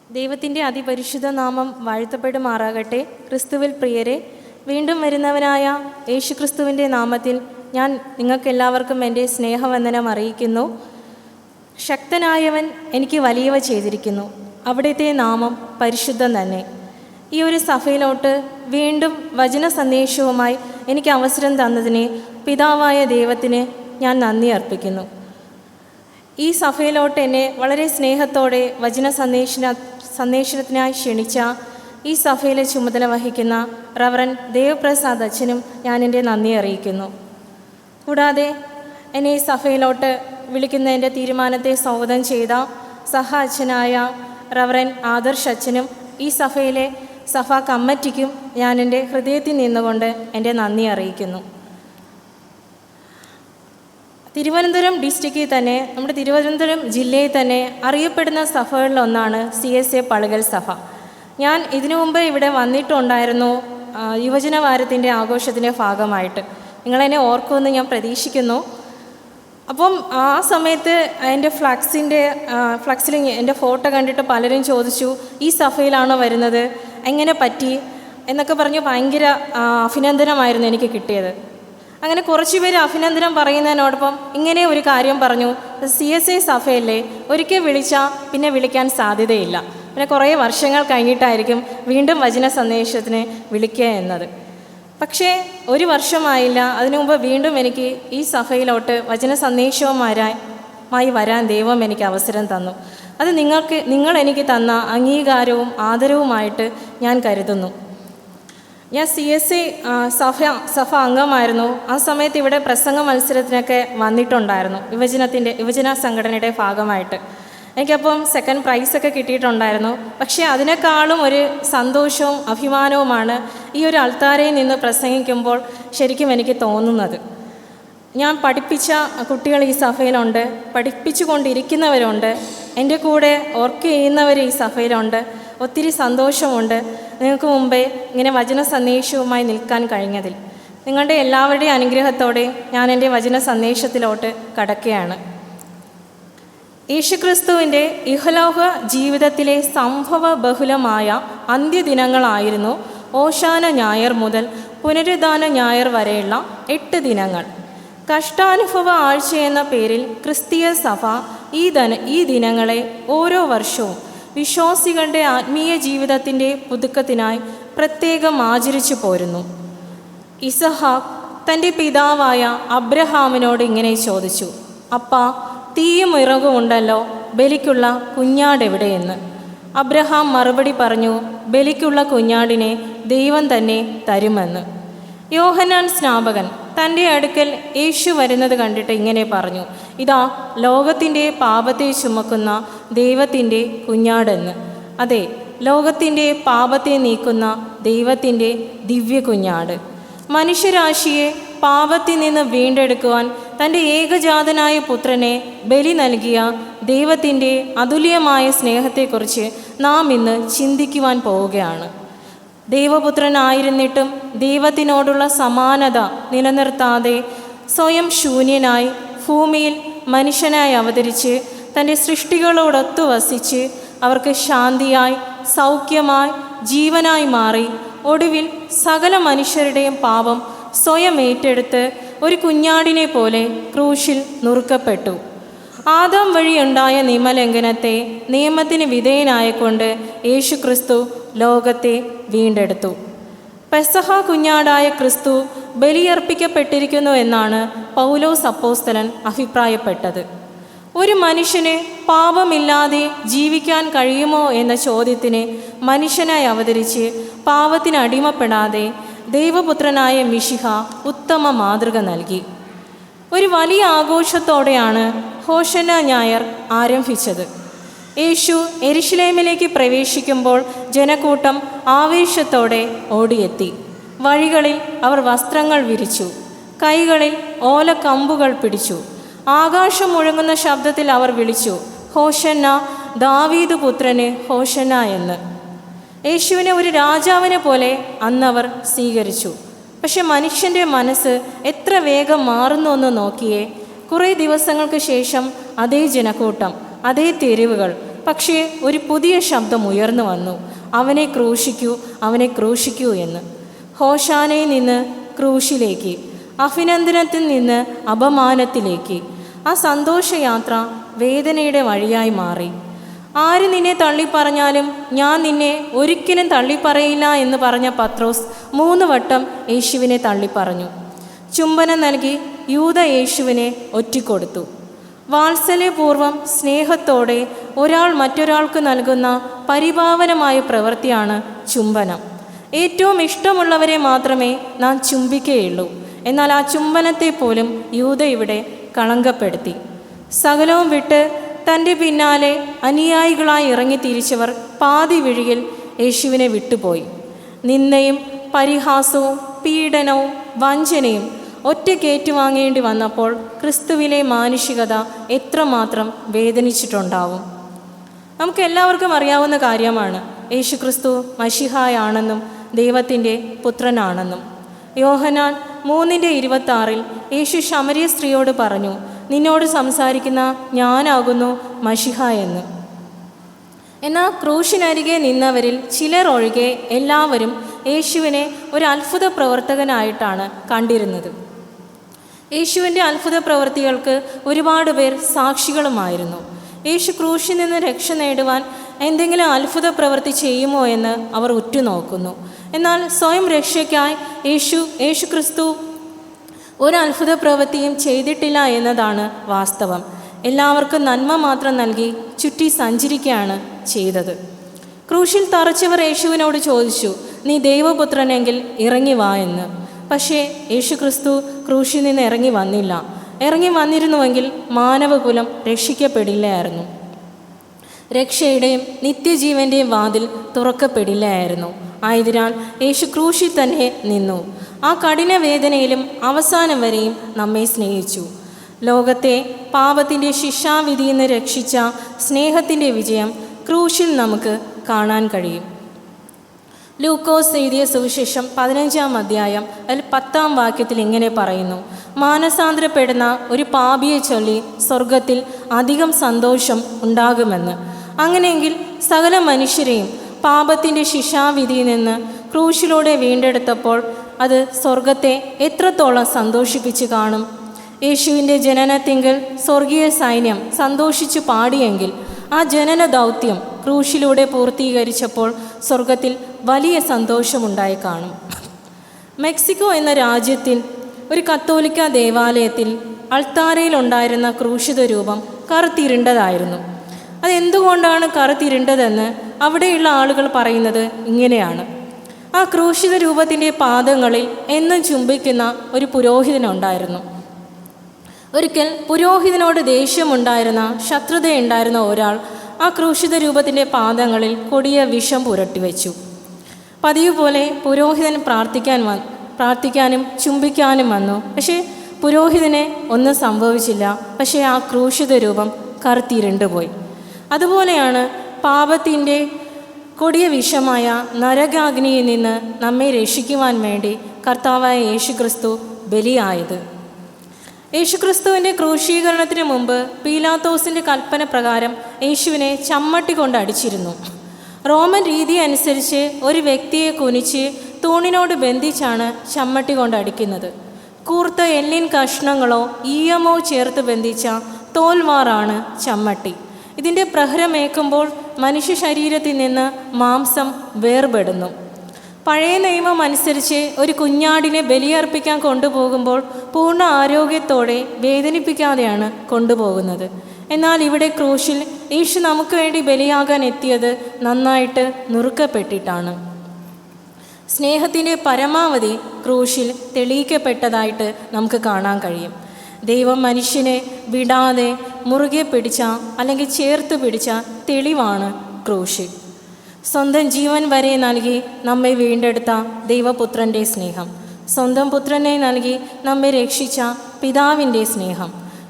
ദൈവത്തിൻ്റെ അതിപരിശുദ്ധ നാമം വാഴ്ത്തപ്പെടുമാറാകട്ടെ. ക്രിസ്തുവിൽ പ്രിയരെ, വീണ്ടും വരുന്നവനായ യേശുക്രിസ്തുവിൻ്റെ നാമത്തിൽ ഞാൻ നിങ്ങൾക്കെല്ലാവർക്കും എൻ്റെ സ്നേഹവന്ദനം അറിയിക്കുന്നു. ശക്തനായവൻ എനിക്ക് വലിയവ ചെയ്തിരിക്കുന്നു. അവിടുത്തെ നാമം പരിശുദ്ധം തന്നെ. ഈ ഒരു സഭയിലോട്ട് വീണ്ടും വചന സന്ദേശവുമായി എനിക്ക് അവസരം തന്നതിന് പിതാവായ ദൈവത്തിന് ഞാൻ നന്ദി അർപ്പിക്കുന്നു. ഈ സഭയിലോട്ട് എന്നെ വളരെ സ്നേഹത്തോടെ വചന സന്ദേശത്തിനായി ക്ഷണിച്ച ഈ സഭയിലെ ചുമതല വഹിക്കുന്ന റവറൻ ദേവപ്രസാദ് അച്ഛനും ഞാൻ എൻ്റെ നന്ദി അറിയിക്കുന്നു. കൂടാതെ എന്നെ ഈ സഭയിലോട്ട് വിളിക്കുന്നതിൻ്റെ തീരുമാനത്തെ സ്വാഗതം ചെയ്ത സഹ അച്ഛനായ റവറൻ ആദർശ് അച്ഛനും ഈ സഭയിലെ സഭാ കമ്മിറ്റിക്കും ഞാൻ എൻ്റെ ഹൃദയത്തിൽ നിന്നുകൊണ്ട് എൻ്റെ നന്ദി അറിയിക്കുന്നു. തിരുവനന്തപുരം ഡിസ്ട്രിക്റ്റിൽ തന്നെ, നമ്മുടെ തിരുവനന്തപുരം ജില്ലയിൽ തന്നെ അറിയപ്പെടുന്ന സഭകളിലൊന്നാണ് CSA പളുകൽ സഭ. ഞാൻ ഇതിനു മുമ്പ് ഇവിടെ വന്നിട്ടുണ്ടായിരുന്നു യുവജന വാരത്തിൻ്റെ ആഘോഷത്തിൻ്റെ ഭാഗമായിട്ട്. നിങ്ങളെന്നെ ഓർക്കുമെന്ന് ഞാൻ പ്രതീക്ഷിക്കുന്നു. അപ്പം ആ സമയത്ത് എൻ്റെ ഫ്ലക്സിൽ എൻ്റെ ഫോട്ടോ കണ്ടിട്ട് പലരും ചോദിച്ചു, ഈ സഭയിലാണോ വരുന്നത്, എങ്ങനെ പറ്റി എന്നൊക്കെ പറഞ്ഞ് ഭയങ്കര അഭിനന്ദനമായിരുന്നു എനിക്ക് കിട്ടിയത്. അങ്ങനെ കുറച്ച് പേര് അഭിനന്ദനം പറയുന്നതിനോടൊപ്പം ഇങ്ങനെ ഒരു കാര്യം പറഞ്ഞു, CSA സഭയല്ലേ, ഒരിക്കൽ വിളിച്ചാൽ പിന്നെ വിളിക്കാൻ സാധ്യതയില്ല, പിന്നെ കുറേ വർഷങ്ങൾ കഴിഞ്ഞിട്ടായിരിക്കും വീണ്ടും വചന സന്ദേശത്തിന് വിളിക്കുക എന്നത്. പക്ഷേ ഒരു വർഷമായില്ല, അതിനു മുമ്പ് വീണ്ടും എനിക്ക് ഈ സഭയിലോട്ട് വചന സന്ദേശവുമായി വരാൻ ദൈവം എനിക്ക് അവസരം തന്നു. അത് നിങ്ങൾ എനിക്ക് തന്ന അംഗീകാരവും ആദരവുമായിട്ട് ഞാൻ കരുതുന്നു. ഞാൻ CSA സഭ അംഗമായിരുന്നു. ആ സമയത്ത് ഇവിടെ പ്രസംഗ മത്സരത്തിനൊക്കെ വന്നിട്ടുണ്ടായിരുന്നു, യുവജന സംഘടനയുടെ ഭാഗമായിട്ട്. എനിക്കപ്പം സെക്കൻഡ് പ്രൈസൊക്കെ കിട്ടിയിട്ടുണ്ടായിരുന്നു. പക്ഷേ അതിനേക്കാളും ഒരു സന്തോഷവും അഭിമാനവുമാണ് ഈ ഒരു അൾത്താരയിൽ നിന്ന് പ്രസംഗിക്കുമ്പോൾ ശരിക്കും എനിക്ക് തോന്നുന്നത്. ഞാൻ പഠിപ്പിച്ച കുട്ടികൾ ഈ സഭയിലുണ്ട്, പഠിപ്പിച്ചു കൊണ്ടിരിക്കുന്നവരുണ്ട്, എൻ്റെ കൂടെ വർക്ക് ചെയ്യുന്നവർ ഈ സഭയിലുണ്ട്. ഒത്തിരി സന്തോഷമുണ്ട് നിങ്ങൾക്ക് മുമ്പേ ഇങ്ങനെ വചന സന്ദേശവുമായി നിൽക്കാൻ കഴിഞ്ഞതിൽ. നിങ്ങളുടെ എല്ലാവരുടെയും അനുഗ്രഹത്തോടെ ഞാൻ എൻ്റെ വചന സന്ദേശത്തിലോട്ട് കടക്കുകയാണ്. യേശുക്രിസ്തുവിൻ്റെ ഇഹലോക ജീവിതത്തിലെ സംഭവ ബഹുലമായ അന്ത്യദിനങ്ങളായിരുന്നു ഓശാന ഞായർ മുതൽ പുനരുദ്ധാന ഞായർ വരെയുള്ള 8 ദിനങ്ങൾ. കഷ്ടാനുഭവ ആഴ്ച എന്ന പേരിൽ ക്രിസ്തീയ സഭ ഈ ദിനങ്ങളെ ഓരോ വർഷവും വിശ്വാസികളുടെ ആത്മീയ ജീവിതത്തിൻ്റെ പുതുക്കത്തിനായി പ്രത്യേകം ആചരിച്ചു പോരുന്നു. ഇസഹാക്ക് തൻ്റെ പിതാവായ അബ്രഹാമിനോട് ഇങ്ങനെ ചോദിച്ചു, അപ്പാ, തീയും ഇറകും ഉണ്ടല്ലോ, ബലിക്കുള്ള കുഞ്ഞാടെവിടെയെന്ന്. അബ്രഹാം മറുപടി പറഞ്ഞു, ബലിക്കുള്ള കുഞ്ഞാടിനെ ദൈവം തന്നെ തരുമെന്ന്. യോഹന്നാൻ സ്നാപകൻ തൻ്റെ അടുക്കൽ യേശു വരുന്നത് കണ്ടിട്ട് ഇങ്ങനെ പറഞ്ഞു, ഇതാ ലോകത്തിൻ്റെ പാപത്തെ ചുമക്കുന്ന ദൈവത്തിൻ്റെ കുഞ്ഞാടെന്ന്. അതെ, ലോകത്തിൻ്റെ പാപത്തെ നീക്കുന്ന ദൈവത്തിൻ്റെ ദിവ്യ കുഞ്ഞാട്. മനുഷ്യരാശിയെ പാപത്തിൽ നിന്ന് വീണ്ടെടുക്കുവാൻ തൻ്റെ ഏകജാതനായ പുത്രനെ ബലി നൽകിയ ദൈവത്തിൻ്റെ അതുല്യമായ സ്നേഹത്തെക്കുറിച്ച് നാം ഇന്ന് ചിന്തിക്കുവാൻ പോവുകയാണ്. ദൈവപുത്രനായിരുന്നിട്ടും ദൈവത്തിനോടുള്ള സമാനത നിലനിർത്താതെ സ്വയം ശൂന്യനായി ഭൂമിയിൽ മനുഷ്യനായി അവതരിച്ച് തൻ്റെ സൃഷ്ടികളോടൊത്തു വസിച്ച് അവർക്ക് ശാന്തിയായി, സൗഖ്യമായി, ജീവനായി മാറി ഒടുവിൽ സകല മനുഷ്യരുടെയും പാപം സ്വയം ഏറ്റെടുത്ത് ഒരു കുഞ്ഞാടിനെ പോലെ ക്രൂശിൽ നുറുക്കപ്പെട്ടു. ആദാം വഴിയുണ്ടായ നിയമലംഘനത്തെ നിയമത്തിന് വിധേയനായിക്കൊണ്ട് യേശുക്രിസ്തു ലോകത്തെ വീണ്ടെടുത്തു. പെസഹ കുഞ്ഞാടായ ക്രിസ്തു ബലിയർപ്പിക്കപ്പെട്ടിരിക്കുന്നു എന്നാണ് പൗലോസ് അപ്പോസ്തലൻ അഭിപ്രായപ്പെട്ടത്. ഒരു മനുഷ്യന് പാപമില്ലാതെ ജീവിക്കാൻ കഴിയുമോ എന്ന ചോദ്യത്തിന് മനുഷ്യനായി അവതരിച്ച് പാപത്തിന് അടിമപ്പെടാതെ ദൈവപുത്രനായ മിശിഹ ഉത്തമ മാതൃക നൽകി. ഒരു വലിയ ആഘോഷത്തോടെയാണ് ഹോശന്ന ഞായർ ആരംഭിച്ചത്. യേശു യെരുശലേമിലേക്ക് പ്രവേശിക്കുമ്പോൾ ജനക്കൂട്ടം ആവേശത്തോടെ ഓടിയെത്തി. വഴികളിൽ അവർ വസ്ത്രങ്ങൾ വിരിച്ചു, കൈകളിൽ ഓലക്കമ്പുകൾ പിടിച്ചു. ആകാശം മുഴങ്ങുന്ന ശബ്ദത്തിൽ അവർ വിളിച്ചു, ഹോശന്ന, ദാവീദ് പുത്രന് ഹോശന്ന എന്ന്. യേശുവിനെ ഒരു രാജാവിനെ പോലെ അന്നവർ സ്വീകരിച്ചു. പക്ഷെ മനുഷ്യൻ്റെ മനസ്സ് എത്ര വേഗം മാറുന്നു എന്ന് നോക്കിയേ. കുറേ ദിവസങ്ങൾക്ക് ശേഷം അതേ ജനക്കൂട്ടം, അതേ തെരുവുകൾ, പക്ഷേ ഒരു പുതിയ ശബ്ദം ഉയർന്നു വന്നു, അവനെ ക്രൂശിക്കൂ, അവനെ ക്രൂശിക്കൂ എന്ന്. ഹോശാനയിൽ നിന്ന് ക്രൂശിലേക്ക്, അഭിനന്ദനത്തിൽ നിന്ന് അപമാനത്തിലേക്ക്. ആ സന്തോഷയാത്ര വേദനയുടെ വഴിയായി മാറി. ആര് നിന്നെ തള്ളിപ്പറഞ്ഞാലും ഞാൻ നിന്നെ ഒരിക്കലും തള്ളിപ്പറയില്ല എന്ന് പറഞ്ഞ പത്രോസ് 3 വട്ടം യേശുവിനെ തള്ളിപ്പറഞ്ഞു. ചുംബനം നൽകി യൂദ യേശുവിനെ ഒറ്റിക്കൊടുത്തു. വാത്സല്യപൂർവ്വം സ്നേഹത്തോടെ ഒരാൾ മറ്റൊരാൾക്ക് നൽകുന്ന പരിപാവനമായ പ്രവൃത്തിയാണ് ചുംബനം. ഏറ്റവും ഇഷ്ടമുള്ളവരെ മാത്രമേ നാം ചുംബിക്കുകയുള്ളൂ. എന്നാൽ ആ ചുംബനത്തെ പോലും യൂദ ഇവിടെ കളങ്കപ്പെടുത്തി. സകലവും വിട്ട് തൻ്റെ പിന്നാലെ അനുയായികളായി ഇറങ്ങി തിരിച്ചവർ പാതി വഴിയിൽ യേശുവിനെ വിട്ടുപോയി. നിന്ദയും പരിഹാസവും പീഡനവും വഞ്ചനയും ഒറ്റക്കേറ്റുവാങ്ങേണ്ടി വന്നപ്പോൾ ക്രിസ്തുവിലെ മാനുഷികത എത്രമാത്രം വേദനിച്ചിട്ടുണ്ടാവും. നമുക്കെല്ലാവർക്കും അറിയാവുന്ന കാര്യമാണ് യേശു ക്രിസ്തു മശിഹായാണെന്നും ദൈവത്തിൻ്റെ പുത്രനാണെന്നും. യോഹന്നാൻ 3:26 യേശു ശമരിയ സ്ത്രീയോട് പറഞ്ഞു, നിന്നോട് സംസാരിക്കുന്ന ഞാനാകുന്നു മശിഹ എന്ന്. എന്നാൽ ക്രൂശിനരികെ നിന്നവരിൽ ചിലർ ഒഴികെ എല്ലാവരും യേശുവിനെ ഒരു അത്ഭുത പ്രവർത്തകനായിട്ടാണ് കണ്ടിരുന്നത്. യേശുവിൻ്റെ അത്ഭുത പ്രവൃത്തികൾക്ക് ഒരുപാട് പേർ സാക്ഷികളുമായിരുന്നു. യേശു ക്രൂശിൽ നിന്ന് രക്ഷ നേടുവാൻ എന്തെങ്കിലും അത്ഭുത പ്രവൃത്തി ചെയ്യുമോ എന്ന് അവർ ഉറ്റുനോക്കുന്നു. എന്നാൽ സ്വയം രക്ഷയ്ക്കായി യേശു ക്രിസ്തു ഒരു അത്ഭുത പ്രവൃത്തിയും ചെയ്തിട്ടില്ല എന്നതാണ് വാസ്തവം. എല്ലാവർക്കും നന്മ മാത്രം നൽകി ചുറ്റി സഞ്ചരിക്കുകയാണ് ചെയ്തത്. ക്രൂശിൽ തറച്ചവർ യേശുവിനോട് ചോദിച്ചു, നീ ദൈവപുത്രനെങ്കിൽ ഇറങ്ങി വാ എന്ന്. പക്ഷേ യേശു ക്രിസ്തു ക്രൂശിൽ നിന്ന് ഇറങ്ങി വന്നില്ല. ഇറങ്ങി വന്നിരുന്നുവെങ്കിൽ മാനവകുലം രക്ഷിക്കപ്പെടില്ലായിരുന്നു. രക്ഷയുടെയും നിത്യജീവൻ്റെയും വാതിൽ തുറക്കപ്പെടില്ലായിരുന്നു. ആയതിനാൽ യേശു ക്രൂശിൽ തന്നെ നിന്നു. ആ കഠിന വേദനയിലും അവസാനം വരെയും നമ്മെ സ്നേഹിച്ചു. ലോകത്തെ പാപത്തിൻ്റെ ശിക്ഷാവിധിയിൽ നിന്ന് രക്ഷിച്ച സ്നേഹത്തിൻ്റെ വിജയം ക്രൂശിൽ നമുക്ക് കാണാൻ കഴിയും. ലൂക്കോസ് എഴുതിയ സുവിശേഷം 15-ാം അധ്യായം അതിൽ 10-ാം വാക്യത്തിൽ ഇങ്ങനെ പറയുന്നു, മാനസാന്തരപ്പെടുന്ന ഒരു പാപിയെ ചൊല്ലി സ്വർഗത്തിൽ അധികം സന്തോഷം ഉണ്ടാകുമെന്ന്. അങ്ങനെയെങ്കിൽ സകല മനുഷ്യരെയും പാപത്തിൻ്റെ ശിക്ഷാവിധിയിൽ നിന്ന് ക്രൂശിലൂടെ വീണ്ടെടുത്തപ്പോൾ അത് സ്വർഗത്തെ എത്രത്തോളം സന്തോഷിപ്പിച്ച് കാണും. യേശുവിൻ്റെ ജനനത്തിങ്കൽ സ്വർഗീയ സൈന്യം സന്തോഷിച്ചു പാടിയെങ്കിൽ ആ ജനന ദൗത്യം ക്രൂശിലൂടെ പൂർത്തീകരിച്ചപ്പോൾ സ്വർഗത്തിൽ വലിയ സന്തോഷമുണ്ടായി കാണും. മെക്സിക്കോ എന്ന രാജ്യത്തിൽ ഒരു കത്തോലിക്ക ദേവാലയത്തിൽ അൾത്താരയിലുണ്ടായിരുന്ന ക്രൂശിത രൂപം കറുത്തിരുണ്ടതായിരുന്നു. അതെന്തുകൊണ്ടാണ് കറുത്തിരുണ്ടതെന്ന് അവിടെയുള്ള ആളുകൾ പറയുന്നത് ഇങ്ങനെയാണ്. ആ ക്രൂശിത രൂപത്തിൻ്റെ പാദങ്ങളിൽ എന്നും ചുംബിക്കുന്ന ഒരു പുരോഹിതനുണ്ടായിരുന്നു. ഒരിക്കൽ പുരോഹിതനോട് ദേഷ്യമുണ്ടായിരുന്ന, ശത്രുതയുണ്ടായിരുന്ന ഒരാൾ ആ ക്രൂശിത രൂപത്തിൻ്റെ പാദങ്ങളിൽ കൊടിയ വിഷം പുരട്ടിവെച്ചു. പതിവ് പോലെ പുരോഹിതൻ പ്രാർത്ഥിക്കാനും ചുംബിക്കാനും വന്നു. പക്ഷേ പുരോഹിതനെ ഒന്നും സംഭവിച്ചില്ല. പക്ഷേ ആ ക്രൂശിത രൂപം കറുത്തിരുണ്ടുപോയി. അതുപോലെയാണ് പാപത്തിൻ്റെ കൊടിയ വിഷമായ നരകാഗ്നിയിൽ നിന്ന് നമ്മെ രക്ഷിക്കുവാൻ വേണ്ടി കർത്താവായ യേശുക്രിസ്തു ബലിയായത്. യേശുക്രിസ്തുവിൻ്റെ ക്രൂശീകരണത്തിന് മുമ്പ് പീലാത്തോസിൻ്റെ കൽപ്പന പ്രകാരം യേശുവിനെ ചമ്മട്ടി കൊണ്ട് അടിച്ചിരുന്നു. റോമൻ രീതി അനുസരിച്ച് ഒരു വ്യക്തിയെ കുനിച്ച് തൂണിനോട് ബന്ധിച്ചാണ് ചമ്മട്ടി കൊണ്ട് അടിക്കുന്നത്. കൂർത്ത എല്ലിൻ കഷ്ണങ്ങളോ ഈയമോ ചേർത്ത് ബന്ധിച്ച തോൽവാറാണ് ചമ്മട്ടി. ഇതിൻ്റെ പ്രഹരമേക്കുമ്പോൾ മനുഷ്യ ശരീരത്തിൽ നിന്ന് മാംസം വേർപെടുന്നു. പഴയ നിയമം അനുസരിച്ച് ഒരു കുഞ്ഞാടിനെ ബലിയർപ്പിക്കാൻ കൊണ്ടുപോകുമ്പോൾ പൂർണ്ണ ആരോഗ്യത്തോടെ വേദനിപ്പിക്കാതെയാണ് കൊണ്ടുപോകുന്നത്. എന്നാൽ ഇവിടെ ക്രൂശിൽ യേശു നമുക്ക് വേണ്ടി ബലിയാകാൻ എത്തിയത് നന്നായിട്ട് നുറുക്കപ്പെട്ടിട്ടാണ്. സ്നേഹത്തിൻ്റെ പരമാവധി ക്രൂശിൽ തെളിയിക്കപ്പെട്ടതായിട്ട് നമുക്ക് കാണാൻ കഴിയും. ദൈവം മനുഷ്യനെ വിടാതെ മുറുകെ പിടിച്ച അല്ലെങ്കിൽ ചേർത്ത് പിടിച്ച തെളിവാണ് ക്രൂശ്. സ്വന്തം ജീവൻ വരെ നൽകി നമ്മെ വീണ്ടെടുത്ത ദൈവപുത്രൻ്റെ സ്നേഹം, സ്വന്തം പുത്രനെ നൽകി നമ്മെ രക്ഷിച്ച പിതാവിൻ്റെ സ്നേഹം.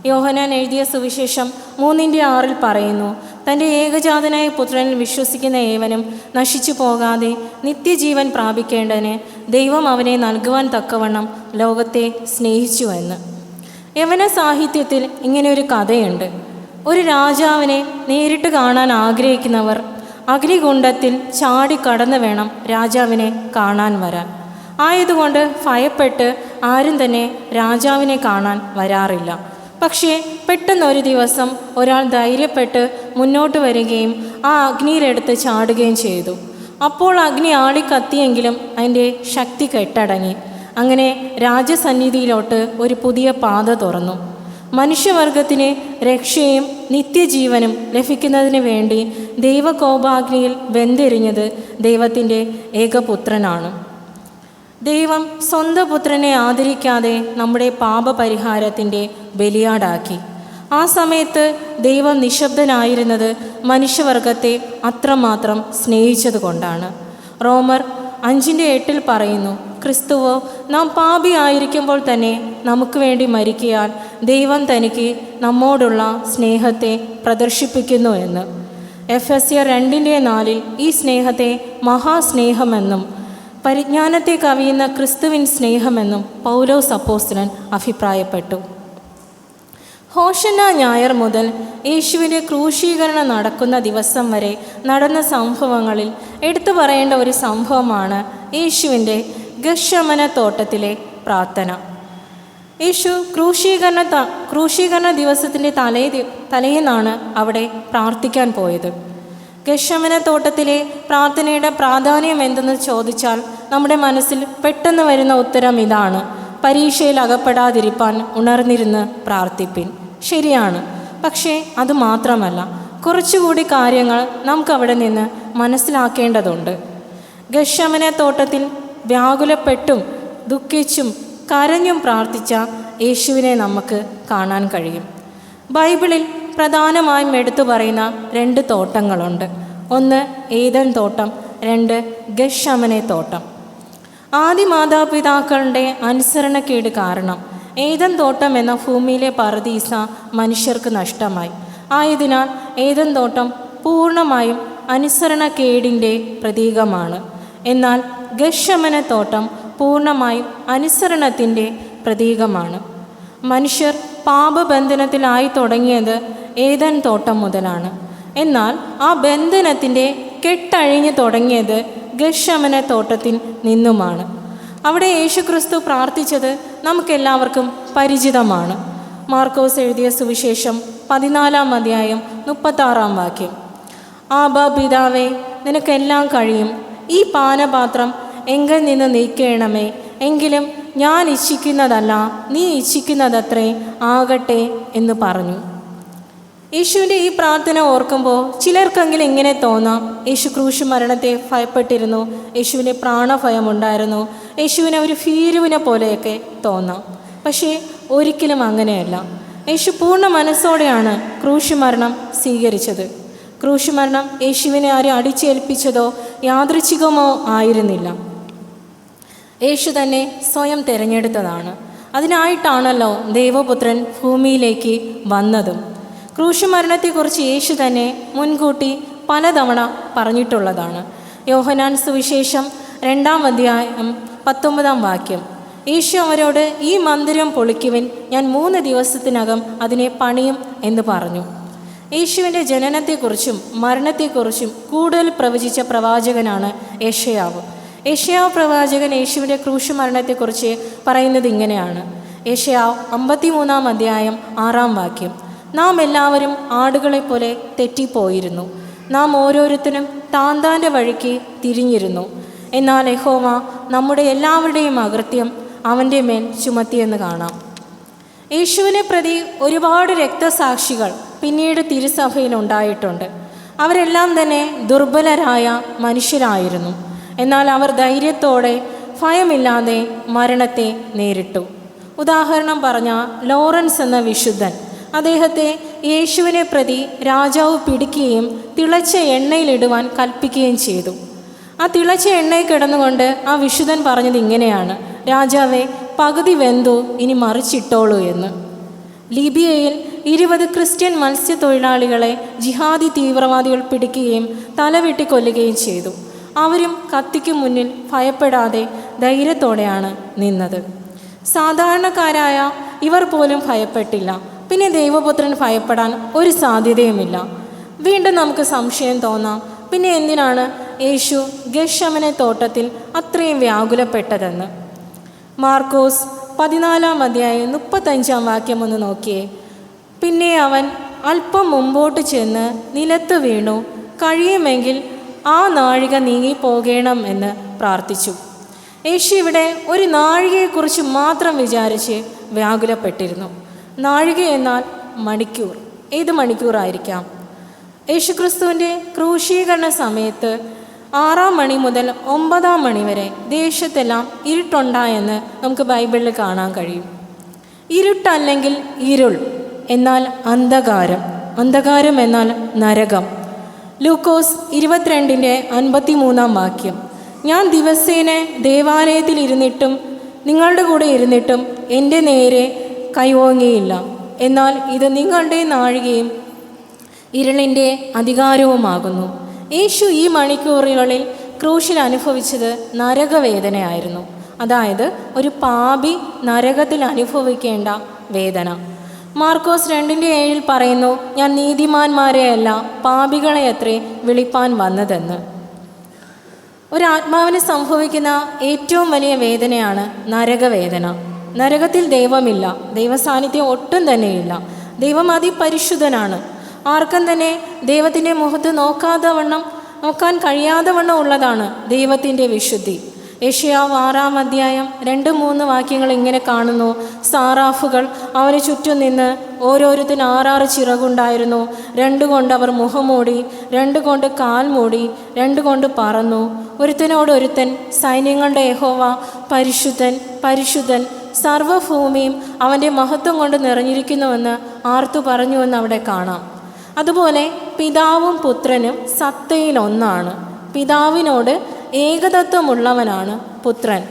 യോഹന്നാൻ എഴുതിയ സുവിശേഷം 3:6 പറയുന്നു, തൻ്റെ ഏകജാതനായ പുത്രനിൽ വിശ്വസിക്കുന്ന ഏവനും നശിച്ചു പോകാതെ നിത്യജീവൻ പ്രാപിക്കേണ്ടതിന് ദൈവം അവനെ നൽകുവാൻ തക്കവണ്ണം ലോകത്തെ സ്നേഹിച്ചുവെന്ന്. യവന സാഹിത്യത്തിൽ ഇങ്ങനെയൊരു കഥയുണ്ട്. ഒരു രാജാവിനെ നേരിട്ട് കാണാൻ ആഗ്രഹിക്കുന്നവർ അഗ്നികുണ്ഡത്തിൽ ചാടി കടന്നു വേണം രാജാവിനെ കാണാൻ വരാൻ. ആയതുകൊണ്ട് ഭയപ്പെട്ട് ആരും തന്നെ രാജാവിനെ കാണാൻ വരാറില്ല. പക്ഷേ പെട്ടെന്നൊരു ദിവസം ഒരാൾ ധൈര്യപ്പെട്ട് മുന്നോട്ട് വരികയും ആ അഗ്നിയിലെടുത്ത് ചാടുകയും ചെയ്തു. അപ്പോൾ അഗ്നി ആളിക്കത്തിയെങ്കിലും അതിൻ്റെ ശക്തി കെട്ടടങ്ങി. അങ്ങനെ രാജസന്നിധിയിലോട്ട് ഒരു പുതിയ പാത തുറന്നു. മനുഷ്യവർഗത്തിന് രക്ഷയും നിത്യജീവനും ലഭിക്കുന്നതിന് വേണ്ടി ദൈവകോപാഗ്നിയിൽ വെന്തെരിഞ്ഞത് ദൈവത്തിൻ്റെ ഏകപുത്രനാണ്. ദൈവം സ്വന്തം പുത്രനെ ആദരിക്കാതെ നമ്മുടെ പാപപരിഹാരത്തിൻ്റെ ബലിയാടാക്കി. ആ സമയത്ത് ദൈവം നിശബ്ദനായിരുന്നത് മനുഷ്യവർഗത്തെ അത്രമാത്രം സ്നേഹിച്ചതുകൊണ്ടാണ്. റോമർ 5:8 പറയുന്നു, ക്രിസ്തുവോ നാം പാപിയായിരിക്കുമ്പോൾ തന്നെ നമുക്ക് വേണ്ടി മരിക്കയാൽ ദൈവം തനിക്ക് നമ്മോടുള്ള സ്നേഹത്തെ പ്രദർശിപ്പിക്കുന്നു എന്ന്. എഫെസ്യർ 2:4 ഈ സ്നേഹത്തെ മഹാസ്നേഹമെന്നും പരിജ്ഞാനത്തെ കവിയുന്ന ക്രിസ്തുവിൻ സ്നേഹമെന്നും പൗലോസ് അപ്പോസ്തലൻ അഭിപ്രായപ്പെട്ടു. ഹോശന്ന ഞായർ മുതൽ യേശുവിൻ്റെ ക്രൂശീകരണം നടക്കുന്ന ദിവസം വരെ നടന്ന സംഭവങ്ങളിൽ എടുത്തു പറയേണ്ട ഒരു സംഭവമാണ് യേശുവിൻ്റെ ഗത്ശമന തോട്ടത്തിലെ പ്രാർത്ഥന. യേശു ക്രൂശീകരണ ദിവസത്തിൻ്റെ തലേന്നാണ് അവിടെ പ്രാർത്ഥിക്കാൻ പോയത്. ഗത്ശമന തോട്ടത്തിലെ പ്രാർത്ഥനയുടെ പ്രാധാന്യം എന്തെന്ന് ചോദിച്ചാൽ നമ്മുടെ മനസ്സിൽ പെട്ടെന്ന് വരുന്ന ഉത്തരം ഇതാണ്: പരീക്ഷയിൽ അകപ്പെടാതിരിപ്പാൻ ഉണർന്നിരുന്ന് പ്രാർത്ഥിപ്പിൻ. ശരിയാണ്. പക്ഷേ അതുമാത്രമല്ല, കുറച്ചുകൂടി കാര്യങ്ങൾ നമുക്കവിടെ നിന്ന് മനസ്സിലാക്കേണ്ടതുണ്ട്. ഗത്ശമന തോട്ടത്തിൽ വ്യാകുലപ്പെട്ടും ദുഃഖിച്ചും കരഞ്ഞും പ്രാർത്ഥിച്ച യേശുവിനെ നമുക്ക് കാണാൻ കഴിയും. ബൈബിളിൽ പ്രധാനമായും എടുത്തു പറയുന്ന 2 തോട്ടങ്ങളുണ്ട്. ഒന്ന് ഏദൻ തോട്ടം, 2 ഗത്ശമന തോട്ടം. ആദി മാതാപിതാക്കളുടെ അനുസരണക്കേട് കാരണം ഏദൻ തോട്ടം എന്ന ഭൂമിയിലെ പറുദീസ മനുഷ്യർക്ക് നഷ്ടമായി. ആയതിനാൽ ഏദൻ തോട്ടം പൂർണ്ണമായും അനുസരണക്കേടിൻ്റെ പ്രതീകമാണ്. എന്നാൽ ഗത്ശമന തോട്ടം പൂർണ്ണമായും അനുസരണത്തിൻ്റെ പ്രതീകമാണ്. മനുഷ്യർ പാപബന്ധനത്തിലായി തുടങ്ങിയത് ഏദൻ തോട്ടം മുതലാണ്. എന്നാൽ ആ ബന്ധനത്തിൻ്റെ കെട്ടഴിഞ്ഞു തുടങ്ങിയത് ഗത്ശമന തോട്ടത്തിൽ നിന്നുമാണ്. അവിടെ യേശുക്രിസ്തു പ്രാർത്ഥിച്ചത് നമുക്കെല്ലാവർക്കും പരിചിതമാണ്. മാർക്കോസ് എഴുതിയ സുവിശേഷം 14-ാം അധ്യായം 36-ാം വാക്യം: ആബാ പിതാവേ, നിനക്കെല്ലാം കഴിയും. ഈ പാനപാത്രം എങ്കിൽ നിന്ന് നീക്കേണമേ. എങ്കിലും ഞാൻ ഇച്ഛിക്കുന്നതല്ല, നീ ഇച്ഛിക്കുന്നതത്രേ ആകട്ടെ എന്ന് പറഞ്ഞു. യേശുവിൻ്റെ ഈ പ്രാർത്ഥന ഓർക്കുമ്പോൾ ചിലർക്കെങ്കിലും ഇങ്ങനെ തോന്നാം: യേശു ക്രൂശ് മരണത്തെ ഭയപ്പെട്ടിരുന്നു, യേശുവിന് പ്രാണഭയമുണ്ടായിരുന്നു, യേശുവിനെ ഒരു ഭീരുവിനെ പോലെയൊക്കെ തോന്നാം. പക്ഷേ ഒരിക്കലും അങ്ങനെയല്ല. യേശു പൂർണ്ണ മനസ്സോടെയാണ് ക്രൂശ് മരണം സ്വീകരിച്ചത്. ക്രൂശ് മരണം യേശുവിനെ ആരും അടിച്ചേൽപ്പിച്ചതോ യാദൃച്ഛികമോ ആയിരുന്നില്ല. യേശു തന്നെ സ്വയം തിരഞ്ഞെടുത്തതാണ്. അതിനായിട്ടാണല്ലോ ദൈവപുത്രൻ ഭൂമിയിലേക്ക് വന്നതും. ക്രൂശ് മരണത്തെക്കുറിച്ച് യേശു തന്നെ മുൻകൂട്ടി പലതവണ പറഞ്ഞിട്ടുള്ളതാണ്. യോഹന്നാൻ സുവിശേഷം 2-ാം അധ്യായം 19-ാം വാക്യം: യേശു അവരോട്, ഈ മന്ദിരം പൊളിക്കുവിൻ, ഞാൻ 3 ദിവസത്തിനകം അതിനെ പണിയും എന്ന് പറഞ്ഞു. യേശുവിൻ്റെ ജനനത്തെക്കുറിച്ചും മരണത്തെക്കുറിച്ചും കൂടുതൽ പ്രവചിച്ച പ്രവാചകനാണ് യെശയ്യാവ്. യെശയ്യാവ് പ്രവാചകൻ യേശുവിൻ്റെ ക്രൂശ് മരണത്തെക്കുറിച്ച് പറയുന്നത് ഇങ്ങനെയാണ്. യെശയ്യാവ് 53-ാം അധ്യായം 6-ാം വാക്യം: നാം എല്ലാവരും ആടുകളെപ്പോലെ തെറ്റിപ്പോയിരുന്നു, നാം ഓരോരുത്തരും താന്താൻ്റെ വഴിക്ക് തിരിഞ്ഞിരുന്നു. എന്നാൽ യഹോവ നമ്മുടെ എല്ലാവരുടെയും അകൃത്യം അവൻ്റെ മേൽ ചുമത്തിയെന്ന് കാണാം. യേശുവിനെ പ്രതി ഒരുപാട് രക്തസാക്ഷികൾ പിന്നീട് തിരുസഭയിൽ ഉണ്ടായിട്ടുണ്ട്. അവരെല്ലാം തന്നെ ദുർബലരായ മനുഷ്യരായിരുന്നു. എന്നാൽ അവർ ധൈര്യത്തോടെ ഭയമില്ലാതെ മരണത്തെ നേരിട്ടു. ഉദാഹരണം പറഞ്ഞാൽ ലോറൻസ് എന്ന വിശുദ്ധൻ, അദ്ദേഹത്തെ യേശുവിനെ പ്രതി രാജാവ് പിടിക്കുകയും തിളച്ച എണ്ണയിലിടുവാൻ കൽപ്പിക്കുകയും ചെയ്തു. ആ തിളച്ച എണ്ണയിൽ കിടന്നുകൊണ്ട് ആ വിശുദ്ധൻ പറഞ്ഞത് ഇങ്ങനെയാണ്: രാജാവേ, പകുതി വെന്തു, ഇനി മറിച്ചിട്ടോളൂ എന്ന്. ലിബിയയിൽ 20 ക്രിസ്ത്യൻ മത്സ്യത്തൊഴിലാളികളെ ജിഹാദി തീവ്രവാദികൾ പിടിക്കുകയും തലവെട്ടി കൊല്ലുകയും ചെയ്തു. അവരും കത്തിക്ക് മുന്നിൽ ഭയപ്പെടാതെ ധൈര്യത്തോടെയാണ് നിന്നത്. സാധാരണക്കാരായ ഇവർ പോലും ഭയപ്പെട്ടില്ല. പിന്നെ ദൈവപുത്രൻ ഭയപ്പെടാൻ ഒരു സാധ്യതയുമില്ല. വീണ്ടും നമുക്ക് സംശയം തോന്നാം, പിന്നെ എന്തിനാണ് യേശു ഗെത്ശമനെ തോട്ടത്തിൽ അത്രയും വ്യാകുലപ്പെട്ടതെന്ന്. മാർക്കോസ് 14 അധ്യായം 35 വാക്യം ഒന്ന് നോക്കിയേ. പിന്നെ അവൻ അല്പം മുമ്പോട്ട് ചെന്ന് നിലത്ത് വീണു, കഴിയുമെങ്കിൽ ആ നാഴിക നീങ്ങിപ്പോകണം എന്ന് പ്രാർത്ഥിച്ചു. യേശു ഇവിടെ ഒരു നാഴികയെക്കുറിച്ച് മാത്രം വിചാരിച്ച് വ്യാകുലപ്പെട്ടിരുന്നു. നാഴിക എന്നാൽ മണിക്കൂർ. ഏത് മണിക്കൂറായിരിക്കാം? യേശുക്രിസ്തുവിൻ്റെ ക്രൂശീകരണ സമയത്ത് 6 മണി മുതൽ 9 മണി വരെ ദേശത്തെല്ലാം ഇരുട്ടുണ്ടായെന്ന് നമുക്ക് ബൈബിളിൽ കാണാൻ കഴിയും. ഇരുട്ടല്ലെങ്കിൽ ഇരുൾ എന്നാൽ അന്ധകാരം, അന്ധകാരം എന്നാൽ നരകം. ലൂക്കോസ് 22:53 വാക്യം, ഞാൻ ദിവസേന ദേവാലയത്തിൽ ഇരുന്നിട്ടും നിങ്ങളുടെ കൂടെ ഇരുന്നിട്ടും എൻ്റെ നേരെ കൈവോങ്ങിയില്ല. എന്നാൽ ഇത് നിങ്ങളുടെ നാഴികയും ഇരുളിൻ്റെ അധികാരവുമാകുന്നു. യേശു ഈ മണിക്കൂറുകളിൽ ക്രൂശിൽ അനുഭവിച്ചത് നരകവേദനയായിരുന്നു. അതായത് ഒരു പാപി നരകത്തിൽ അനുഭവിക്കേണ്ട വേദന. മാർക്കോസ് 2:7 പറയുന്നു, ഞാൻ നീതിമാന്മാരെയല്ല പാപികളെ അത്രേ വിളിപ്പാൻ വന്നതെന്ന്. ഒരാത്മാവിന് സംഭവിക്കുന്ന ഏറ്റവും വലിയ വേദനയാണ് നരകവേദന. നരകത്തിൽ ദൈവമില്ല, ദൈവസാന്നിധ്യം ഒട്ടും തന്നെയില്ല. ദൈവം അതിപരിശുദ്ധനാണ്. ആർക്കും തന്നെ ദൈവത്തിൻ്റെ മുഖത്ത് നോക്കാൻ കഴിയാതെ വണ്ണം ഉള്ളതാണ് ദൈവത്തിൻ്റെ വിശുദ്ധി. യെശയ്യാവ് 6 അധ്യായം 2-3 വാക്യങ്ങൾ ഇങ്ങനെ കാണുന്നു, സാറാഫുകൾ അവന് ചുറ്റും നിന്ന് ഓരോരുത്തരും 6 ചിറകുണ്ടായിരുന്നു. 2 കൊണ്ട് അവർ മുഖം മൂടി, 2 കൊണ്ട് കാൽ മൂടി, 2 കൊണ്ട് പറന്നു. ഒരുത്തനോടൊരുത്തൻ, സൈന്യങ്ങളുടെ യഹോവ പരിശുദ്ധൻ പരിശുദ്ധൻ, സർവ്വഭൂമിയും അവൻ്റെ മഹത്വം കൊണ്ട് നിറഞ്ഞിരിക്കുന്നുവെന്ന് ആർത്തു പറഞ്ഞുവെന്ന് അവിടെ കാണാം. അതുപോലെ പിതാവും പുത്രനും സത്തയിൽ ഒന്നാണ്. പിതാവിനോട് ഏകതത്വമുള്ളവനാണ് പുത്രൻ,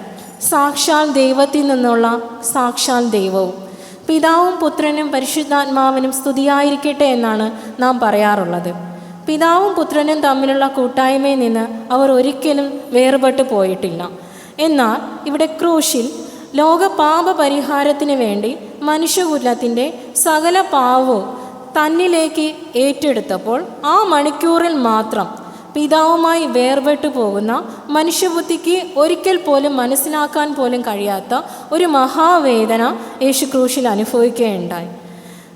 സാക്ഷാൽ ദൈവത്തിൽ നിന്നുള്ള സാക്ഷാൽ ദൈവവും. പിതാവും പുത്രനും പരിശുദ്ധാത്മാവിനും സ്തുതിയായിരിക്കട്ടെ എന്നാണ് നാം പറയാറുള്ളത്. പിതാവും പുത്രനും തമ്മിലുള്ള കൂട്ടായ്മയിൽ നിന്ന് അവർ ഒരിക്കലും വേർപെട്ടു പോയിട്ടില്ല. എന്നാൽ ഇവിടെ ക്രൂശിൽ ലോക പാപ പരിഹാരത്തിന് വേണ്ടി മനുഷ്യകുലത്തിൻ്റെ സകല പാവവും തന്നിലേക്ക് ഏറ്റെടുത്തപ്പോൾ ആ മണിക്കൂറിൽ മാത്രം പിതാവുമായി വേർപെട്ടു പോകുന്ന മനുഷ്യബുദ്ധിക്ക് ഒരിക്കൽ പോലും മനസ്സിലാക്കാൻ പോലും കഴിയാത്ത ഒരു മഹാവേദന യേശു ക്രൂശിൽ അനുഭവിക്കുകയുണ്ടായി.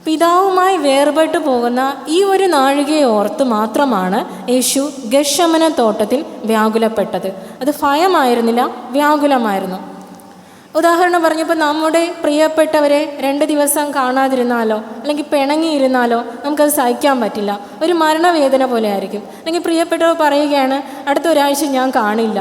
പിതാവുമായി വേർപെട്ടു പോകുന്ന ഈ ഒരു നാഴികയെ ഓർത്ത് മാത്രമാണ് യേശു ഗെത്ശമന തോട്ടത്തിൽ വ്യാകുലപ്പെട്ടത്. അത് ഭയമായിരുന്നില്ല, വ്യാകുലമായിരുന്നു. ഉദാഹരണം പറഞ്ഞപ്പോൾ നമ്മുടെ പ്രിയപ്പെട്ടവരെ 2 ദിവസം കാണാതിരുന്നാലോ അല്ലെങ്കിൽ പിണങ്ങിയിരുന്നാലോ നമുക്കത് സഹിക്കാൻ പറ്റില്ല. ഒരു മരണവേദന പോലെ ആയിരിക്കും. അല്ലെങ്കിൽ പ്രിയപ്പെട്ടവർ പറയുകയാണ്, അടുത്ത ഒരാഴ്ച ഞാൻ കാണില്ല,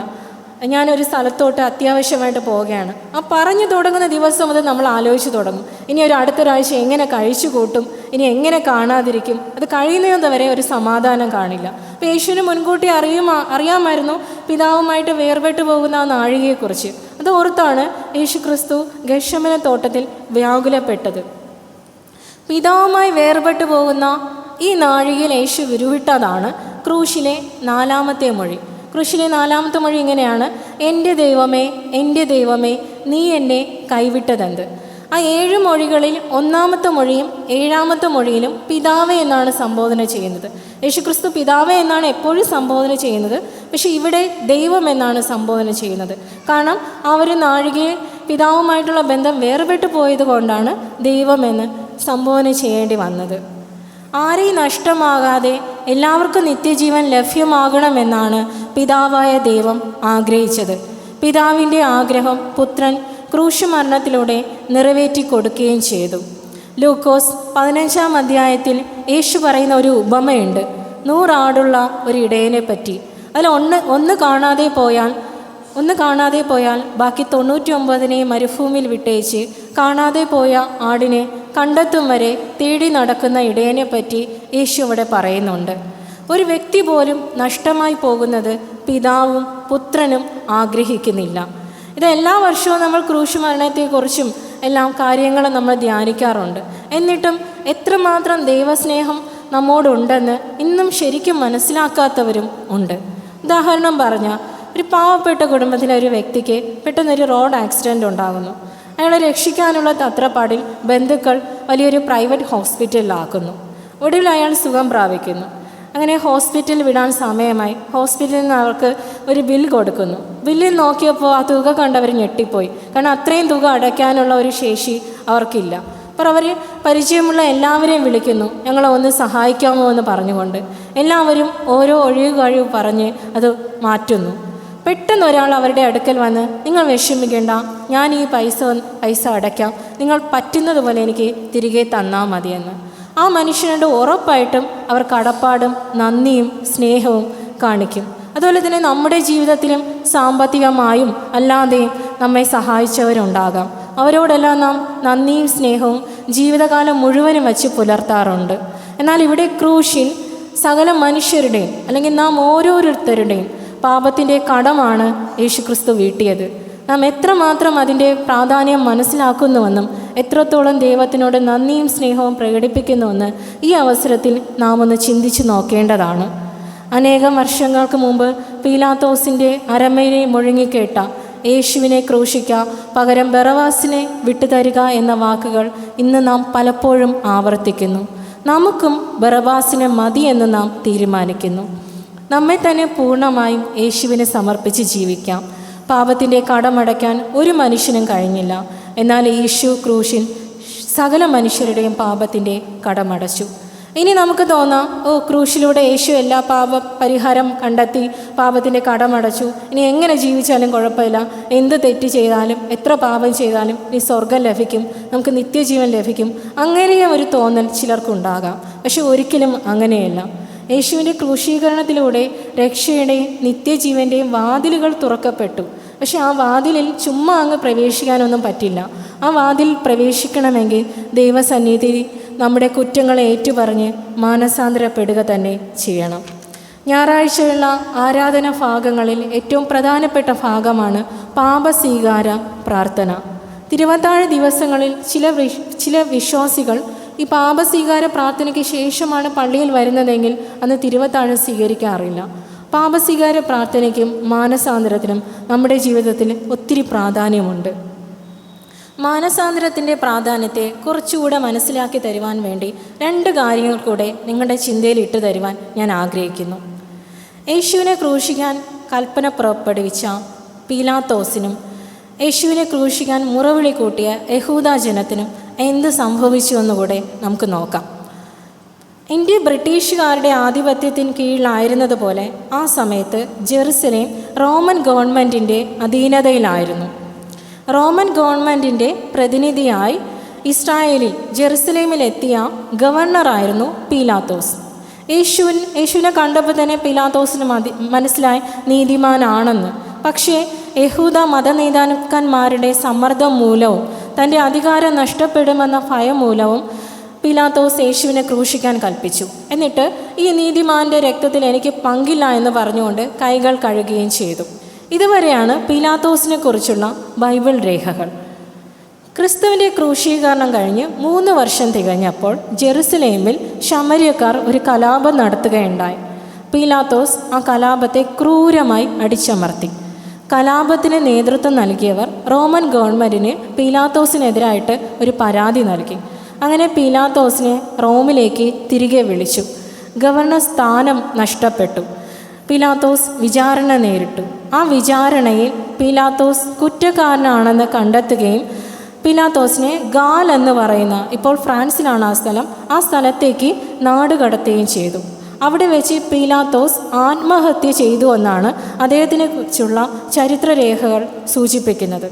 ഞാനൊരു സ്ഥലത്തോട്ട് അത്യാവശ്യമായിട്ട് പോവുകയാണ്. ആ പറഞ്ഞു തുടങ്ങുന്ന ദിവസം മുതൽ നമ്മൾ ആലോചിച്ച് തുടങ്ങും, ഇനി അടുത്തൊരാഴ്ച എങ്ങനെ കഴിച്ചു കൂട്ടും, ഇനി എങ്ങനെ കാണാതിരിക്കും. അത് കഴിയുന്നത് വരെ ഒരു സമാധാനം കാണില്ല. അപ്പോൾ യേശുവിന് മുൻകൂട്ടി അറിയാമായിരുന്നു പിതാവുമായിട്ട് വേർപെട്ടു പോകുന്ന ആ നാഴികയെക്കുറിച്ച്. അത് ഓർത്താണ് യേശു ക്രിസ്തു ഗെത്ശമന തോട്ടത്തിൽ വ്യാകുലപ്പെട്ടത്. പിതാവുമായി വേർപെട്ടു പോകുന്ന ഈ നാഴികയിൽ യേശു വിരുവിട്ടതാണ് ക്രൂശിലെ 4ാമത്തെ മൊഴി. ക്രൂശിലെ 4ാമത്തെ മൊഴി ഇങ്ങനെയാണ്, എൻ്റെ ദൈവമേ എൻ്റെ ദൈവമേ നീ എന്നെ കൈവിട്ടതെന്ത്. ആ 7 മൊഴികളിൽ 1ാമത്തെ മൊഴിയും 7ാമത്തെ മൊഴിയിലും പിതാവേ എന്നാണ് സംബോധന ചെയ്യുന്നത്. യേശുക്രിസ്തു പിതാവേ എന്നാണ് എപ്പോഴും സംബോധന ചെയ്യുന്നത്, പക്ഷെ ഇവിടെ ദൈവം എന്നാണ് സംബോധന ചെയ്യുന്നത്. കാരണം ആ ഒരു നാഴികയെ പിതാവുമായിട്ടുള്ള ബന്ധം വേർപെട്ടു പോയത് കൊണ്ടാണ് ദൈവമെന്ന് സംബോധന ചെയ്യേണ്ടി വന്നത്. ആരെയും നഷ്ടമാകാതെ എല്ലാവർക്കും നിത്യജീവൻ ലഭ്യമാകണമെന്നാണ് പിതാവായ ദൈവം ആഗ്രഹിച്ചത്. പിതാവിൻ്റെ ആഗ്രഹം പുത്രൻ ക്രൂശ് മരണത്തിലൂടെ നിറവേറ്റി കൊടുക്കുകയും ചെയ്തു. ലൂക്കോസ് 15-ാം അധ്യായത്തിൽ യേശു പറയുന്ന ഒരു ഉപമയുണ്ട്, 100 ആടുള്ള ഒരു ഇടയനെ പറ്റി. അതിൽ ഒന്ന് കാണാതെ പോയാൽ ബാക്കി 99 മരുഭൂമിയിൽ വിട്ടേച്ച് കാണാതെ പോയ ആടിനെ കണ്ടെത്തും വരെ തേടി നടക്കുന്ന ഇടയനെ പറ്റി യേശു അവിടെ പറയുന്നുണ്ട്. ഒരു വ്യക്തി പോലും നഷ്ടമായി പോകുന്നത് പിതാവും പുത്രനും ആഗ്രഹിക്കുന്നില്ല. ഇത് എല്ലാ വർഷവും നമ്മൾ ക്രൂശ് മരണത്തെക്കുറിച്ചും എല്ലാം കാര്യങ്ങൾ നമ്മൾ ധ്യാനിക്കാറുണ്ട്. എന്നിട്ടും എത്രമാത്രം ദൈവസ്നേഹം നമ്മോടുണ്ടെന്ന് ഇന്നും ശരിക്കും മനസ്സിലാക്കാത്തവരും ഉണ്ട്. ഉദാഹരണം പറഞ്ഞാൽ, ഒരു പാവപ്പെട്ട കുടുംബത്തിലെ ഒരു വ്യക്തിക്ക് പെട്ടെന്നൊരു റോഡ് ആക്സിഡൻ്റ് ഉണ്ടാകുന്നു. അയാളെ രക്ഷിക്കാനുള്ള തത്രപ്പാടിൽ ബന്ധുക്കൾ വലിയൊരു പ്രൈവറ്റ് ഹോസ്പിറ്റലിലാക്കുന്നു. ഒടുവിൽ അയാൾ സുഖം പ്രാപിക്കുന്നു. അങ്ങനെ ഹോസ്പിറ്റലിൽ വിടാൻ സമയമായി. ഹോസ്പിറ്റലിൽ നിന്ന് അവർക്ക് ഒരു ബിൽ കൊടുക്കുന്നു. ബില്ലിൽ നോക്കിയപ്പോൾ ആ തുക കണ്ടവർ ഞെട്ടിപ്പോയി. കാരണം അത്രയും തുക അടയ്ക്കാനുള്ള ഒരു ശേഷി അവർക്കില്ല. അപ്പോൾ അവർ പരിചയമുള്ള എല്ലാവരെയും വിളിക്കുന്നു, ഞങ്ങളെ ഒന്ന് സഹായിക്കാമോ എന്ന് പറഞ്ഞുകൊണ്ട്. എല്ലാവരും ഓരോ ഒഴികഴിവ് പറഞ്ഞ് അത് മാറ്റുന്നു. പെട്ടെന്ന് ഒരാൾ അവരുടെ അടുക്കൽ വന്ന്, നിങ്ങൾ വിഷമിക്കേണ്ട, ഞാൻ ഈ പൈസ അടയ്ക്കാം, നിങ്ങൾ പറ്റുന്നത് പോലെ എനിക്ക് തിരികെ തന്നാൽ മതിയെന്ന്. ആ മനുഷ്യനോട് ഉറപ്പായിട്ടും അവർ കടപ്പാടും നന്ദിയും സ്നേഹവും കാണിക്കും. അതുപോലെ തന്നെ നമ്മുടെ ജീവിതത്തിലും സാമ്പത്തികമായും അല്ലാതെയും നമ്മെ സഹായിച്ചവരുണ്ടാകാം. അവരോടെല്ലാം നാം നന്ദിയും സ്നേഹവും ജീവിതകാലം മുഴുവനും വച്ച് പുലർത്താറുണ്ട്. എന്നാൽ ഇവിടെ ക്രൂശിൽ സകല മനുഷ്യരുടെയും അല്ലെങ്കിൽ നാം ഓരോരുത്തരുടെയും പാപത്തിൻ്റെ കടമാണ് യേശുക്രിസ്തു വീട്ടിയത്. നാം എത്രമാത്രം അതിൻ്റെ പ്രാധാന്യം മനസ്സിലാക്കുന്നുവെന്നും എത്രത്തോളം ദൈവത്തിനോട് നന്ദിയും സ്നേഹവും പ്രകടിപ്പിക്കുന്നുവെന്ന് ഈ അവസരത്തിൽ നാം ഒന്ന് ചിന്തിച്ചു നോക്കേണ്ടതാണ്. അനേകം വർഷങ്ങൾക്ക് മുമ്പ് പീലാത്തോസിൻ്റെ അരമനയിൽ മുഴങ്ങിക്കേട്ട യേശുവിനെ ക്രൂശിക്കുക, പകരം ബറവാസിനെ വിട്ടുതരിക എന്ന വാക്കുകൾ ഇന്ന് നാം പലപ്പോഴും ആവർത്തിക്കുന്നു. നമുക്കും ബറവാസിനെ മതി എന്ന് നാം തീരുമാനിക്കുന്നു. നമ്മെ തന്നെ പൂർണ്ണമായും യേശുവിനെ സമർപ്പിച്ച് ജീവിക്കാം. പാപത്തിൻ്റെ കടമടയ്ക്കാൻ ഒരു മനുഷ്യനും കഴിഞ്ഞില്ല. എന്നാൽ യേശു ക്രൂശിൽ സകല മനുഷ്യരുടെയും പാപത്തിൻ്റെ കടമടച്ചു. ഇനി നമുക്ക് തോന്നാം, ക്രൂശിലൂടെ യേശു എല്ലാ പാപ പരിഹാരം കണ്ടെത്തി, പാപത്തിൻ്റെ കടമടച്ചു, ഇനി എങ്ങനെ ജീവിച്ചാലും കുഴപ്പമില്ല, എന്ത് തെറ്റ് ചെയ്താലും എത്ര പാപം ചെയ്താലും ഇനി സ്വർഗം ലഭിക്കും, നമുക്ക് നിത്യജീവൻ ലഭിക്കും. അങ്ങനെയും ഒരു തോന്നൽ ചിലർക്കുണ്ടാകാം. പക്ഷെ ഒരിക്കലും അങ്ങനെയല്ല. യേശുവിൻ്റെ ക്രൂശീകരണത്തിലൂടെ രക്ഷയുടെയും നിത്യജീവൻ്റെയും വാതിലുകൾ തുറക്കപ്പെട്ടു. പക്ഷെ ആ വാതിലിൽ ചുമ്മാ അങ്ങ് പ്രവേശിക്കാനൊന്നും പറ്റില്ല. ആ വാതിൽ പ്രവേശിക്കണമെങ്കിൽ ദൈവസന്നിധിയിൽ നമ്മുടെ കുറ്റങ്ങളെ ഏറ്റുപറഞ്ഞ് മാനസാന്തരപ്പെടുക തന്നെ ചെയ്യണം. ഞായറാഴ്ചയുള്ള ആരാധന ഭാഗങ്ങളിൽ ഏറ്റവും പ്രധാനപ്പെട്ട ഭാഗമാണ് പാപസ്വീകാര പ്രാർത്ഥന. തിരുവത്താഴ് ദിവസങ്ങളിൽ ചില വിശ്വാസികൾ ഈ പാപസ്വീകാര പ്രാർത്ഥനയ്ക്ക് ശേഷമാണ് പള്ളിയിൽ വരുന്നതെങ്കിൽ അന്ന് തിരുവത്താഴം സ്വീകരിക്കാറില്ല. പാപസ്വീകാര പ്രാർത്ഥനയ്ക്കും മാനസാന്തരത്തിനും നമ്മുടെ ജീവിതത്തിൽ ഒത്തിരി പ്രാധാന്യമുണ്ട്. മാനസാന്തരത്തിൻ്റെ പ്രാധാന്യത്തെ കുറച്ചുകൂടെ മനസ്സിലാക്കി തരുവാൻ വേണ്ടി 2 കാര്യങ്ങൾ കൂടെ നിങ്ങളുടെ ചിന്തയിൽ ഇട്ട് തരുവാൻ ഞാൻ ആഗ്രഹിക്കുന്നു. യേശുവിനെ ക്രൂശിക്കാൻ കൽപ്പന പുറപ്പെടുവിച്ച പീലാത്തോസിനും യേശുവിനെ ക്രൂശിക്കാൻ മുറവിളി കൂട്ടിയ യഹൂദ ജനത്തിനും എന്ത് സംഭവിച്ചുവെന്നുകൂടെ നമുക്ക് നോക്കാം. ഇന്ത്യ ബ്രിട്ടീഷുകാരുടെ ആധിപത്യത്തിന് കീഴിലായിരുന്നതുപോലെ ആ സമയത്ത് ജെറുസലേം റോമൻ ഗവൺമെൻറ്റിൻ്റെ അധീനതയിലായിരുന്നു. റോമൻ ഗവൺമെൻറ്റിൻ്റെ പ്രതിനിധിയായി ഇസ്രായേലിൽ ജെറുസലേമിലെത്തിയ ഗവർണറായിരുന്നു പീലാത്തോസ്. യേശുവിനെ കണ്ടപ്പോൾ തന്നെ പീലാത്തോസിന് മനസ്സിലായി നീതിമാനാണെന്ന്. പക്ഷേ യഹൂദ മതനേതാക്കന്മാരുടെ സമ്മർദ്ദം മൂലവും തൻ്റെ അധികാരം നഷ്ടപ്പെടുമെന്ന ഭയം മൂലവും പീലാത്തോസ് യേശുവിനെ ക്രൂശിക്കാൻ കൽപ്പിച്ചു. എന്നിട്ട് ഈ നീതിമാൻ്റെ രക്തത്തിൽ എനിക്ക് പങ്കില്ല എന്ന് പറഞ്ഞുകൊണ്ട് കൈകൾ കഴുകുകയും ചെയ്തു. ഇതുവരെയാണ് പീലാത്തോസിനെ കുറിച്ചുള്ള ബൈബിൾ രേഖകൾ. ക്രിസ്തുവിൻ്റെ ക്രൂശീകരണം കഴിഞ്ഞ് 3 വർഷം തികഞ്ഞപ്പോൾ ജെറുസലേമിൽ ശമര്യക്കാർ ഒരു കലാപം നടത്തുകയുണ്ടായി. പീലാത്തോസ് ആ കലാപത്തെ ക്രൂരമായി അടിച്ചമർത്തി. കലാപത്തിന് നേതൃത്വം നൽകിയവർ റോമൻ ഗവൺമെൻറ്റിന് പീലാത്തോസിനെതിരായിട്ട് ഒരു പരാതി നൽകി. അങ്ങനെ പീലാത്തോസിനെ റോമിലേക്ക് തിരികെ വിളിച്ചു. ഗവർണർ സ്ഥാനം നഷ്ടപ്പെട്ടു. പീലാത്തോസ് വിചാരണ നേരിട്ടു. ആ വിചാരണയിൽ പീലാത്തോസ് കുറ്റക്കാരനാണെന്ന് കണ്ടെത്തുകയും പീലാത്തോസിനെ ഗാൽ എന്ന് പറയുന്ന, ഇപ്പോൾ ഫ്രാൻസിലാണ് ആ സ്ഥലത്തേക്ക് നാടുകടത്തുകയും ചെയ്തു. അവിടെ വെച്ച് പീലാത്തോസ് ആത്മഹത്യ ചെയ്തു എന്നാണ് അദ്ദേഹത്തിനെ കുറിച്ചുള്ള ചരിത്രരേഖകൾ സൂചിപ്പിക്കുന്നത്.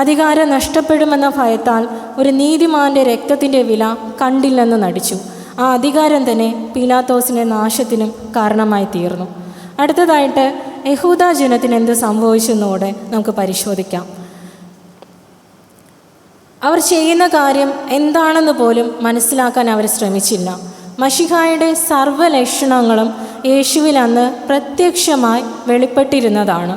അധികാരം നഷ്ടപ്പെടുമെന്ന ഭയത്താൽ ഒരു നീതിമാൻ്റെ രക്തത്തിൻ്റെ വില കണ്ടില്ലെന്ന് നടിച്ചു. ആ അധികാരം തന്നെ പീലാത്തോസിൻ്റെ നാശത്തിനും കാരണമായി തീർന്നു. അടുത്തതായിട്ട് യഹൂദ ജനത്തിന് എന്ത് സംഭവിച്ചെന്നോടെ നമുക്ക് പരിശോധിക്കാം. അവർ ചെയ്യുന്ന കാര്യം എന്താണെന്ന് പോലും മനസ്സിലാക്കാൻ അവർ ശ്രമിച്ചില്ല. മശിഹായുടെ സർവ്വലക്ഷണങ്ങളും യേശുവിൽ അന്ന് പ്രത്യക്ഷമായി വെളിപ്പെട്ടിരുന്നതാണ്.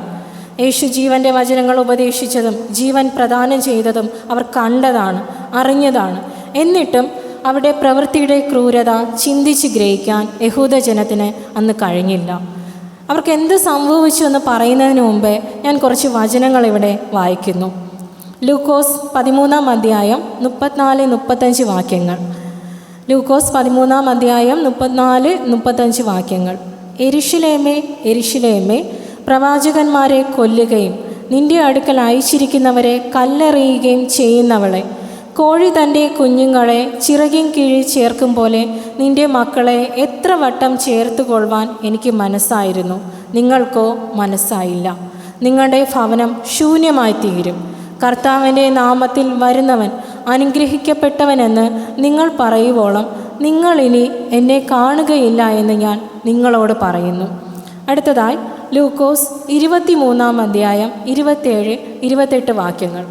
യേശു ജീവൻ്റെ വചനങ്ങൾ ഉപദേശിച്ചതും ജീവൻ പ്രദാനം ചെയ്തതും അവർ കണ്ടതാണ്, അറിഞ്ഞതാണ്. എന്നിട്ടും അവരുടെ പ്രവൃത്തിയുടെ ക്രൂരത ചിന്തിച്ച് ഗ്രഹിക്കാൻ യഹൂദജനത്തിന് അന്ന് കഴിഞ്ഞില്ല. അവർക്ക് എന്ത് സംഭവിച്ചു എന്ന് പറയുന്നതിന് മുമ്പേ ഞാൻ കുറച്ച് വചനങ്ങൾ ഇവിടെ വായിക്കുന്നു. ലൂക്കോസ് 13-ാം അധ്യായം 34-35 വാക്യങ്ങൾ. ലൂക്കോസ് 13-ാം അധ്യായം 34-35 വാക്യങ്ങൾ. യെരൂശലേമേ, യെരൂശലേമേ, പ്രവാചകന്മാരെ കൊല്ലുകയും നിന്റെ അടുക്കൽ അയച്ചിരിക്കുന്നവരെ കല്ലെറിയുകയും ചെയ്യുന്നവളെ, കോഴി തൻ്റെ കുഞ്ഞുങ്ങളെ ചിറകിൻ കീഴിൽ ചേർക്കും പോലെ നിന്റെ മക്കളെ എത്ര വട്ടം ചേർത്തുകൊള്ളുവാൻ എനിക്ക് മനസ്സായിരുന്നു, നിങ്ങൾക്കോ മനസ്സായില്ല. നിങ്ങളുടെ ഭവനം ശൂന്യമായി തീരും. കർത്താവിൻ്റെ നാമത്തിൽ വരുന്നവൻ അനുഗ്രഹിക്കപ്പെട്ടവനെന്ന് നിങ്ങൾ പറയുവോളം നിങ്ങളിനി എന്നെ കാണുകയില്ല എന്ന് ഞാൻ നിങ്ങളോട് പറയുന്നു. അടുത്തതായി ലൂക്കോസ് 23-ാം അധ്യായം 27-28 വാക്യങ്ങൾ.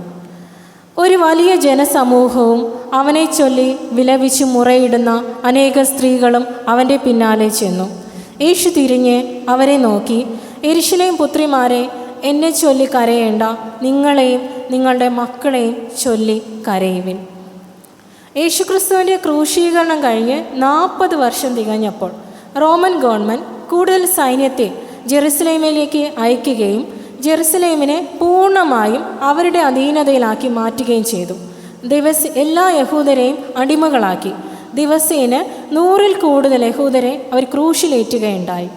ഒരു വലിയ ജനസമൂഹവും അവനെ ചൊല്ലി വിലപിച്ച് മുറയിടുന്ന അനേക സ്ത്രീകളും അവൻ്റെ പിന്നാലെ ചെന്നു. യേശു തിരിഞ്ഞ് അവരെ നോക്കി, യെരൂശലേം പുത്രിമാരെ, എന്നെ ചൊല്ലി കരയേണ്ട, നിങ്ങളെയും നിങ്ങളുടെ മക്കളെയും ചൊല്ലി കരയുവിൻ. യേശുക്രിസ്തുവിൻ്റെ ക്രൂശീകരണം കഴിഞ്ഞ് 40 വർഷം തികഞ്ഞപ്പോൾ റോമൻ ഗവൺമെൻറ് കൂടുതൽ സൈന്യത്തെ ജെറുസലേമിലേക്ക് അയക്കുകയും ജെറുസലേമിനെ പൂർണ്ണമായും അവരുടെ അധീനതയിലാക്കി മാറ്റുകയും ചെയ്തു. എല്ലാ യഹൂദരെയും അടിമകളാക്കി. ദിവസേന 100-ൽ കൂടുതൽ യഹൂദരെ അവർ ക്രൂശിലേറ്റുകയുണ്ടായി.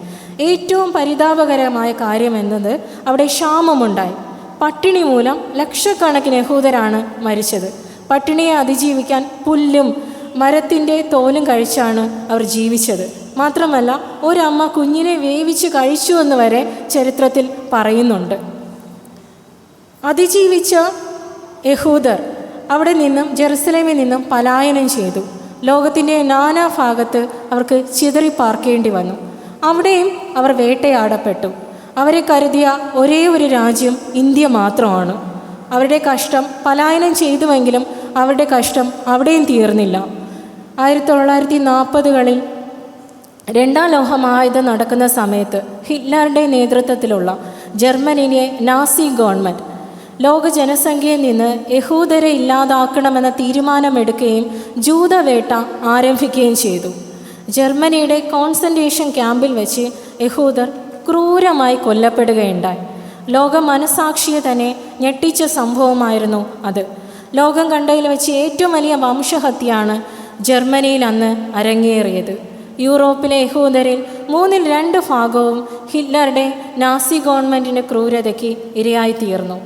ഏറ്റവും പരിതാപകരമായ കാര്യമെന്നത് അവിടെ ക്ഷാമമുണ്ടായി. പട്ടിണി മൂലം ലക്ഷക്കണക്കിന് യഹൂദരാണ് മരിച്ചത്. പട്ടിണിയെ അതിജീവിക്കാൻ പുല്ലും മരത്തിൻ്റെ തോലും കഴിച്ചാണ് അവർ ജീവിച്ചത്. മാത്രമല്ല, ഒരമ്മ കുഞ്ഞിനെ വേവിച്ച് കഴിച്ചുവെന്ന് വരെ ചരിത്രത്തിൽ പറയുന്നുണ്ട്. അതിജീവിച്ച യഹൂദർ അവിടെ നിന്നും ജെറുസലേമിൽ നിന്നും പലായനം ചെയ്തു. ലോകത്തിൻ്റെ നാനാഭാഗത്ത് അവർക്ക് ചിതറിപ്പാർക്കേണ്ടി വന്നു. അവിടെയും അവർ വേട്ടയാടപ്പെട്ടു. അവരെ കരുതിയ ഒരേ ഒരു രാജ്യം ഇന്ത്യ മാത്രമാണ്. അവരുടെ കഷ്ടം പലായനം ചെയ്തുവെങ്കിലും അവരുടെ കഷ്ടം അവിടെയും തീർന്നില്ല. 1940-കളിൽ 2ാം ലോകമഹായുദ്ധം നടക്കുന്ന സമയത്ത് ഹിറ്റ്ലറുടെ നേതൃത്വത്തിലുള്ള ജർമ്മനിയിലെ നാസി ഗവൺമെൻറ് ലോക ജനസംഖ്യയിൽ നിന്ന് യഹൂദരെ ഇല്ലാതാക്കണമെന്ന തീരുമാനമെടുക്കുകയും ജൂതവേട്ട ആരംഭിക്കുകയും ചെയ്തു. ജർമ്മനിയുടെ കോൺസെൻട്രേഷൻ ക്യാമ്പിൽ വെച്ച് യഹൂദർ ക്രൂരമായി കൊല്ലപ്പെടുകയുണ്ടായി. ലോക മനസാക്ഷിയെ തന്നെ ഞെട്ടിച്ച സംഭവമായിരുന്നു അത്. ലോകം കണ്ടതിൽ വെച്ച് ഏറ്റവും വലിയ വംശഹത്യയാണ് ജർമ്മനിയിൽ അന്ന് അരങ്ങേറിയത്. യൂറോപ്പിലെ യഹൂദരിൽ 2/3 ഭാഗവും ഹിറ്റ്ലറുടെ നാസി ഗവൺമെൻറ്റിൻ്റെ ക്രൂരതയ്ക്ക് ഇരയായിത്തീർന്നു.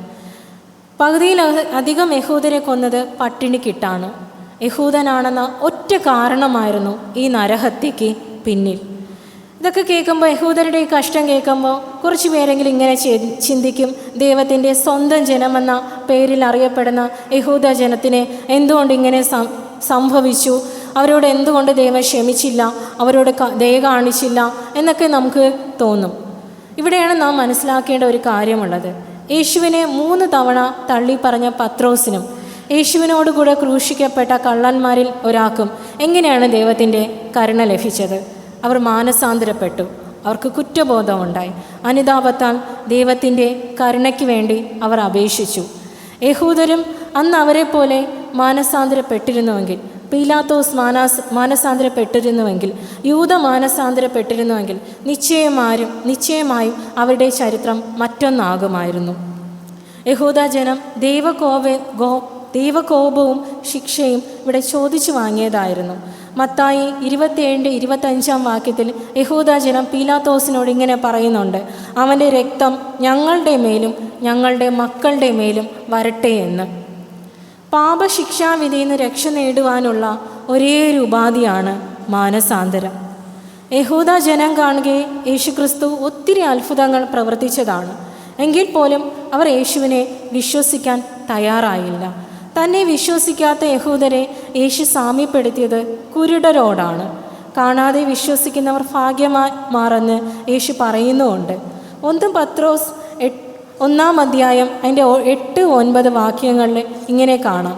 പകുതിയിലധികം യഹൂദരെ കൊന്നത് പട്ടിണിക്കിട്ടാണ്. യഹൂദനാണെന്ന ഒറ്റ കാരണമായിരുന്നു ഈ നരഹത്യയ്ക്ക് പിന്നിൽ. ഇതൊക്കെ കേൾക്കുമ്പോൾ, യഹൂദരുടെ ഈ കഷ്ടം കേൾക്കുമ്പോൾ കുറച്ച് പേരെങ്കിലും ഇങ്ങനെ ചിന്തിക്കും, ദൈവത്തിൻ്റെ സ്വന്തം ജനമെന്ന പേരിൽ അറിയപ്പെടുന്ന യഹൂദ ജനത്തിനെ എന്തുകൊണ്ട് ഇങ്ങനെ സംഭവിച്ചു, അവരോട് എന്തുകൊണ്ട് ദൈവം ക്ഷമിച്ചില്ല, അവരോട് ദയ കാണിച്ചില്ല എന്നൊക്കെ നമുക്ക് തോന്നും. ഇവിടെയാണ് നാം മനസ്സിലാക്കേണ്ട ഒരു കാര്യമുള്ളത്. യേശുവിനെ 3 തവണ തള്ളിപ്പറഞ്ഞ പത്രോസിനും യേശുവിനോടുകൂടെ ക്രൂശിക്കപ്പെട്ട കള്ളന്മാരിൽ ഒരാൾക്കും എങ്ങനെയാണ് ദൈവത്തിൻ്റെ കരുണ ലഭിച്ചത്? അവർ മാനസാന്തരപ്പെട്ടു. അവർക്ക് കുറ്റബോധമുണ്ടായി. അനുതാപത്താൽ ദൈവത്തിൻ്റെ കരുണയ്ക്ക് വേണ്ടി അവർ അപേക്ഷിച്ചു. യഹൂദരും അന്ന് അവരെ പോലെ മാനസാന്തരപ്പെട്ടിരുന്നുവെങ്കിൽ, പീലാത്തോസ് മാനസാന്തരപ്പെട്ടിരുന്നുവെങ്കിൽ, യൂത മാനസാന്തരപ്പെട്ടിരുന്നുവെങ്കിൽ നിശ്ചയമായും അവരുടെ ചരിത്രം മറ്റൊന്നാകുമായിരുന്നു. യഹൂദ ജനം ദൈവകോപവും ശിക്ഷയും ഇവിടെ ചോദിച്ചു വാങ്ങിയതായിരുന്നു. മത്തായി 27-25 വാക്യത്തിൽ യഹൂദ ജനം പീലാത്തോസിനോട് ഇങ്ങനെ പറയുന്നുണ്ട്, അവൻ്റെ രക്തം ഞങ്ങളുടെ മേലും ഞങ്ങളുടെ മക്കളുടെ മേലും വരട്ടെ എന്ന്. പാപശിക്ഷാവിധിയിൽ നിന്ന് രക്ഷ നേടുവാനുള്ള ഒരേയൊരു ഉപാധിയാണ് മാനസാന്തരം. യഹൂദ ജനം കാണുകയെ യേശുക്രിസ്തു ഒത്തിരി അത്ഭുതങ്ങൾ പ്രവർത്തിച്ചതാണ്. എങ്കിൽ പോലും അവർ യേശുവിനെ വിശ്വസിക്കാൻ തയ്യാറായില്ല. തന്നെ വിശ്വസിക്കാത്ത യഹൂദരെ യേശു സാമ്യപ്പെടുത്തിയത് കുരുടരോടാണ്. കാണാതെ വിശ്വസിക്കുന്നവർ ഭാഗ്യമായി മാറെന്ന് യേശു പറയുന്നുമുണ്ട്. 1 പത്രോസ് 1-ാം അധ്യായം അതിൻ്റെ 8-9 വാക്യങ്ങളിൽ ഇങ്ങനെ കാണാം,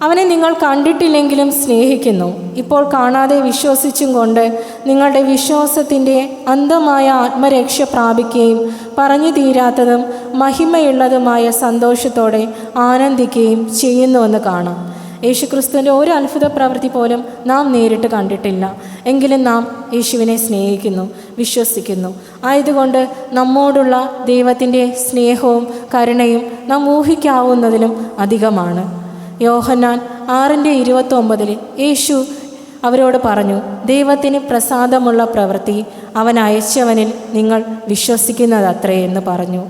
അവനെ നിങ്ങൾ കണ്ടിട്ടില്ലെങ്കിലും സ്നേഹിക്കുന്നു. ഇപ്പോൾ കാണാതെ വിശ്വസിച്ചും കൊണ്ട് നിങ്ങളുടെ വിശ്വാസത്തിൻ്റെ അന്തമായ ആത്മരക്ഷ പ്രാപിക്കുകയും പറഞ്ഞു തീരാത്തതും മഹിമയുള്ളതുമായ സന്തോഷത്തോടെ ആനന്ദിക്കുകയും ചെയ്യുന്നുവെന്ന് കാണാം. യേശുക്രിസ്തുവിൻ്റെ ഒരു അത്ഭുത പ്രവൃത്തി പോലും നാം നേരിട്ട് കണ്ടിട്ടില്ല. എങ്കിലും നാം യേശുവിനെ സ്നേഹിക്കുന്നു, വിശ്വസിക്കുന്നു. ആയതുകൊണ്ട് നമ്മോടുള്ള ദൈവത്തിൻ്റെ സ്നേഹവും കരുണയും നാം ഊഹിക്കാവുന്നതിലും അധികമാണ്. യോഹന്നാൻ 6:29 യേശു അവരോട് പറഞ്ഞു, ദൈവത്തിന് പ്രസാദമുള്ള പ്രവൃത്തി അവൻ അയച്ചവനിൽ നിങ്ങൾ വിശ്വസിക്കുന്നതത്രേ എന്ന് പറഞ്ഞു.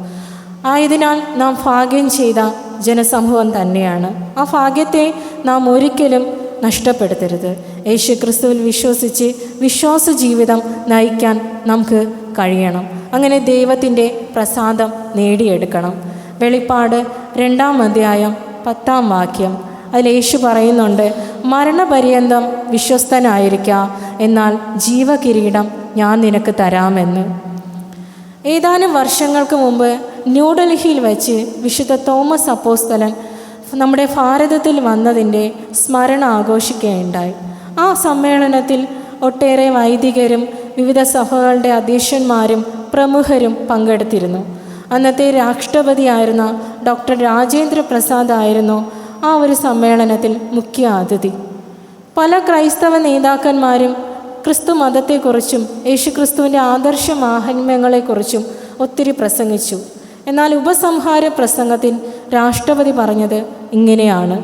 ആയതിനാൽ നാം ഭാഗ്യം ചെയ്ത ജനസമൂഹം തന്നെയാണ്. ആ ഭാഗ്യത്തെ നാം ഒരിക്കലും നഷ്ടപ്പെടുത്തരുത്. യേശു ക്രിസ്തുവിൽ വിശ്വസിച്ച് വിശ്വാസ ജീവിതം നയിക്കാൻ നമുക്ക് കഴിയണം. അങ്ങനെ ദൈവത്തിൻ്റെ പ്രസാദം നേടിയെടുക്കണം. വെളിപ്പാട് 2-ാം അധ്യായം 10-ാം വാക്യം, അതിൽ യേശു പറയുന്നുണ്ട്, മരണപര്യന്തം വിശ്വസ്തനായിരിക്കുക, എന്നാൽ ജീവകിരീടം ഞാൻ നിനക്ക് തരാമെന്ന്. ഏതാനും വർഷങ്ങൾക്ക് മുമ്പ് ന്യൂഡൽഹിയിൽ വെച്ച് വിശുദ്ധ തോമസ് അപ്പോസ്തലൻ നമ്മുടെ ഭാരതത്തിൽ വന്നതിൻ്റെ സ്മരണ ആഘോഷിക്കുകയുണ്ടായി. ആ സമ്മേളനത്തിൽ ഒട്ടേറെ വൈദികരും വിവിധ സഭകളുടെ അധ്യക്ഷന്മാരും പ്രമുഖരും പങ്കെടുത്തിരുന്നു. അന്നത്തെ രാഷ്ട്രപതിയായിരുന്ന ഡോക്ടർ രാജേന്ദ്ര പ്രസാദ് ആയിരുന്നു ആ ഒരു സമ്മേളനത്തിൽ മുഖ്യ അതിഥി. പല ക്രൈസ്തവ നേതാക്കന്മാരും ക്രിസ്തു മതത്തെക്കുറിച്ചും യേശുക്രിസ്തുവിൻ്റെ ആദർശ മാഹാത്മ്യങ്ങളെക്കുറിച്ചും ഒത്തിരി പ്രസംഗിച്ചു. എന്നാൽ ഉപസംഹാര പ്രസംഗത്തിൽ രാഷ്ട്രപതി പറഞ്ഞത് ഇങ്ങനെയാണ്: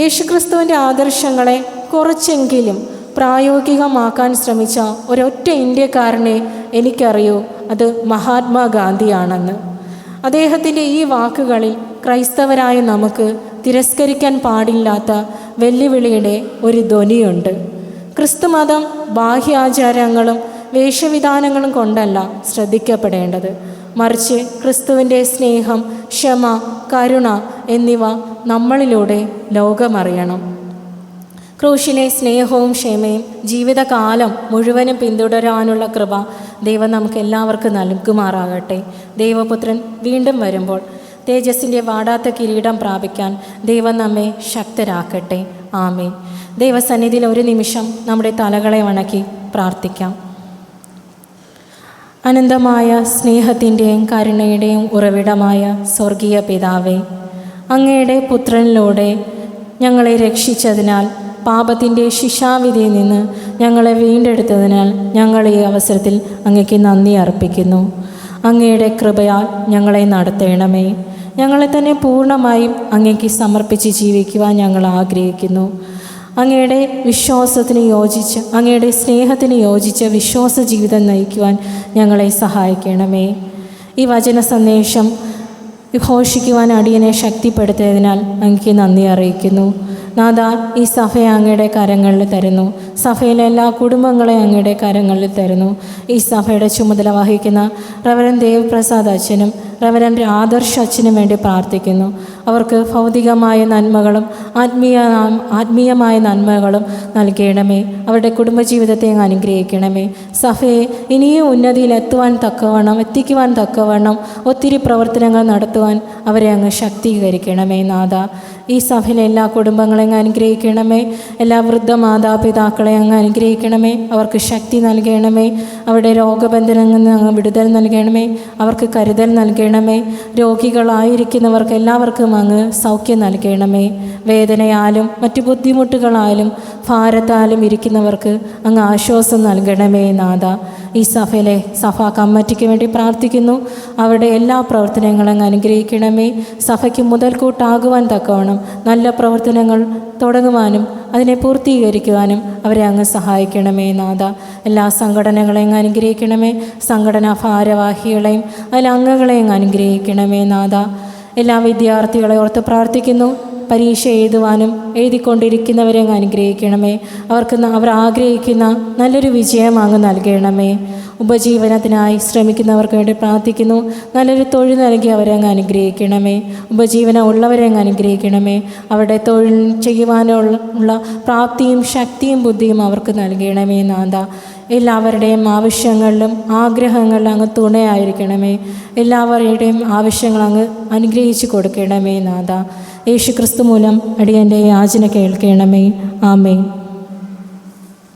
യേശുക്രിസ്തുവിൻ്റെ ആദർശങ്ങളെ കുറച്ചെങ്കിലും പ്രായോഗികമാക്കാൻ ശ്രമിച്ച ഒരൊറ്റ ഇന്ത്യക്കാരനെ എനിക്കറിയൂ, അത് മഹാത്മാഗാന്ധിയാണെന്ന്. അദ്ദേഹത്തിൻ്റെ ഈ വാക്കുകളിൽ ക്രൈസ്തവരായ നമുക്ക് തിരസ്കരിക്കാൻ പാടില്ലാത്ത വെല്ലുവിളിയുടെ ഒരു ധ്വനിയുണ്ട്. ക്രിസ്തുമതം ബാഹ്യാചാരങ്ങളും വേഷവിധാനങ്ങളും കൊണ്ടല്ല ശ്രദ്ധിക്കപ്പെടേണ്ടത്, മറിച്ച് ക്രിസ്തുവിൻ്റെ സ്നേഹം, ക്ഷമ, കരുണ എന്നിവ നമ്മളിലൂടെ ലോകമറിയണം. ക്രൂശിനെ സ്നേഹവും ക്ഷമയും ജീവിതകാലം മുഴുവനും പിന്തുടരാനുള്ള കൃപ ദൈവം നമുക്ക് എല്ലാവർക്കും നൽകുമാറാകട്ടെ. ദൈവപുത്രൻ വീണ്ടും വരുമ്പോൾ തേജസ്സിൻ്റെ വാടാത്ത കിരീടം പ്രാപിക്കാൻ ദൈവം നമ്മെ ശക്തരാക്കട്ടെ. ആമേൻ. ദൈവസന്നിധിയിൽ ഒരു നിമിഷം നമ്മുടെ തലകളെ വണക്കി പ്രാർത്ഥിക്കാം. അനന്തമായ സ്നേഹത്തിൻ്റെയും കരുണയുടെയും ഉറവിടമായ സ്വർഗീയ പിതാവേ, അങ്ങയുടെ പുത്രനിലൂടെ ഞങ്ങളെ രക്ഷിച്ചതിനാൽ, പാപത്തിൻ്റെ ശിക്ഷാവിധിയിൽ നിന്ന് ഞങ്ങളെ വീണ്ടെടുത്തതിനാൽ ഞങ്ങൾ ഈ അവസരത്തിൽ അങ്ങയ്ക്ക് നന്ദി അർപ്പിക്കുന്നു. അങ്ങയുടെ കൃപയാൽ ഞങ്ങളെ നടത്തണമേ. ഞങ്ങളെ തന്നെ പൂർണ്ണമായും അങ്ങയ്ക്ക് സമർപ്പിച്ച് ജീവിക്കുവാൻ ഞങ്ങൾ ആഗ്രഹിക്കുന്നു. അങ്ങയുടെ വിശ്വാസത്തിന് യോജിച്ച്, അങ്ങയുടെ സ്നേഹത്തിന് യോജിച്ച് വിശ്വാസ ജീവിതം നയിക്കുവാൻ ഞങ്ങളെ സഹായിക്കണമേ. ഈ വചന സന്ദേശം ഘോഷിക്കുവാൻ അടിയനെ ശക്തിപ്പെടുത്തിയതിനാൽ അങ്ങയ്ക്ക് നന്ദി അറിയിക്കുന്നു. നാഥ, ഈ സഭയെ അങ്ങയുടെ കരങ്ങളിൽ തരുന്നു. സഭയിലെ എല്ലാ കുടുംബങ്ങളെ അങ്ങയുടെ കരങ്ങളിൽ തരുന്നു. ഈ സഭയുടെ ചുമതല വഹിക്കുന്ന റവറൻ ദേവപ്രസാദ് അച്ഛനും റവറൻ ആദർശ് അച്ഛനും വേണ്ടി പ്രാർത്ഥിക്കുന്നു. അവർക്ക് ഭൗതികമായ നന്മകളും ആത്മീയമായ നന്മകളും നൽകണമേ. അവരുടെ കുടുംബജീവിതത്തെ അങ്ങ് അനുഗ്രഹിക്കണമേ. സഭയെ ഇനിയും ഉന്നതിയിൽ എത്തിക്കുവാൻ തക്കവണ്ണം ഒത്തിരി പ്രവർത്തനങ്ങൾ നടത്തുവാൻ അവരെ അങ്ങ് ശക്തീകരിക്കണമേ. നാഥ, ഈ സഭയിലെ എല്ലാ കുടുംബങ്ങളെ അങ്ങ് അനുഗ്രഹിക്കണമേ. എല്ലാ വൃദ്ധ മാതാപിതാക്കളെ അങ്ങ് അനുഗ്രഹിക്കണമേ. അവർക്ക് ശക്തി നൽകണമേ. അവരുടെ രോഗബന്ധനങ്ങളിൽ നിന്ന് അങ്ങ് വിടുതൽ നൽകണമേ. അവർക്ക് കരുതൽ നൽകണമേ. രോഗികളായിരിക്കുന്നവർക്ക് എല്ലാവർക്കും അങ്ങ് സൗഖ്യം നൽകണമേ. വേദനയാലും മറ്റു ബുദ്ധിമുട്ടുകളാലും ഭാരത്താലും ഇരിക്കുന്നവർക്ക് അങ്ങ് ആശ്വാസം നൽകണമേ. നാഥ, ഈ സഭയിലെ സഭാ കമ്മിറ്റിക്ക് വേണ്ടി പ്രാർത്ഥിക്കുന്നു. അവരുടെ എല്ലാ പ്രവർത്തനങ്ങളും അങ്ങ് അനുഗ്രഹിക്കണമേ. സഭയ്ക്ക് മുതൽക്കൂട്ടാകുവാൻ തക്കവണ്ണം നല്ല പ്രവർത്തനങ്ങൾ തുടങ്ങുവാനും അതിനെ പൂർത്തീകരിക്കുവാനും അവരെ അങ്ങ് സഹായിക്കണമേ. നാഥ, എല്ലാ സംഘടനകളെയും അങ്ങ് അനുഗ്രഹിക്കണമേ. സംഘടനാ ഭാരവാഹികളെയും അതിലെ അംഗങ്ങളെയും അങ്ങ് അനുഗ്രഹിക്കണമേ. നാഥ, എല്ലാ വിദ്യാർത്ഥികളെ ഓർത്ത് പ്രാർത്ഥിക്കുന്നു. പരീക്ഷ എഴുതിക്കൊണ്ടിരിക്കുന്നവരെ അങ്ങ് അനുഗ്രഹിക്കണമേ. അവർ ആഗ്രഹിക്കുന്ന നല്ലൊരു വിജയം അങ്ങ് നൽകണമേ. ഉപജീവനത്തിനായി ശ്രമിക്കുന്നവർക്ക് വേണ്ടി പ്രാർത്ഥിക്കുന്നു. നല്ലൊരു തൊഴിൽ നൽകി അവരെ അങ്ങ് അനുഗ്രഹിക്കണമേ. ഉപജീവനം ഉള്ളവരെ അങ്ങ് അനുഗ്രഹിക്കണമേ. അവരുടെ തൊഴിൽ ചെയ്യുവാനുള്ള പ്രാപ്തിയും ശക്തിയും ബുദ്ധിയും അവർക്ക് നൽകണമേ. നാഥ, എല്ലാവരുടെയും ആവശ്യങ്ങളിലും ആഗ്രഹങ്ങളിലും അങ്ങ് തുണയായിരിക്കണമേ. എല്ലാവരുടെയും ആവശ്യങ്ങൾ അങ്ങ് അനുഗ്രഹിച്ചു കൊടുക്കണമേ. നാഥ, യേശുക്രിസ്തു മൂലം അടിയൻ്റെ യാചന കേൾക്കണമേ. ആമേൻ.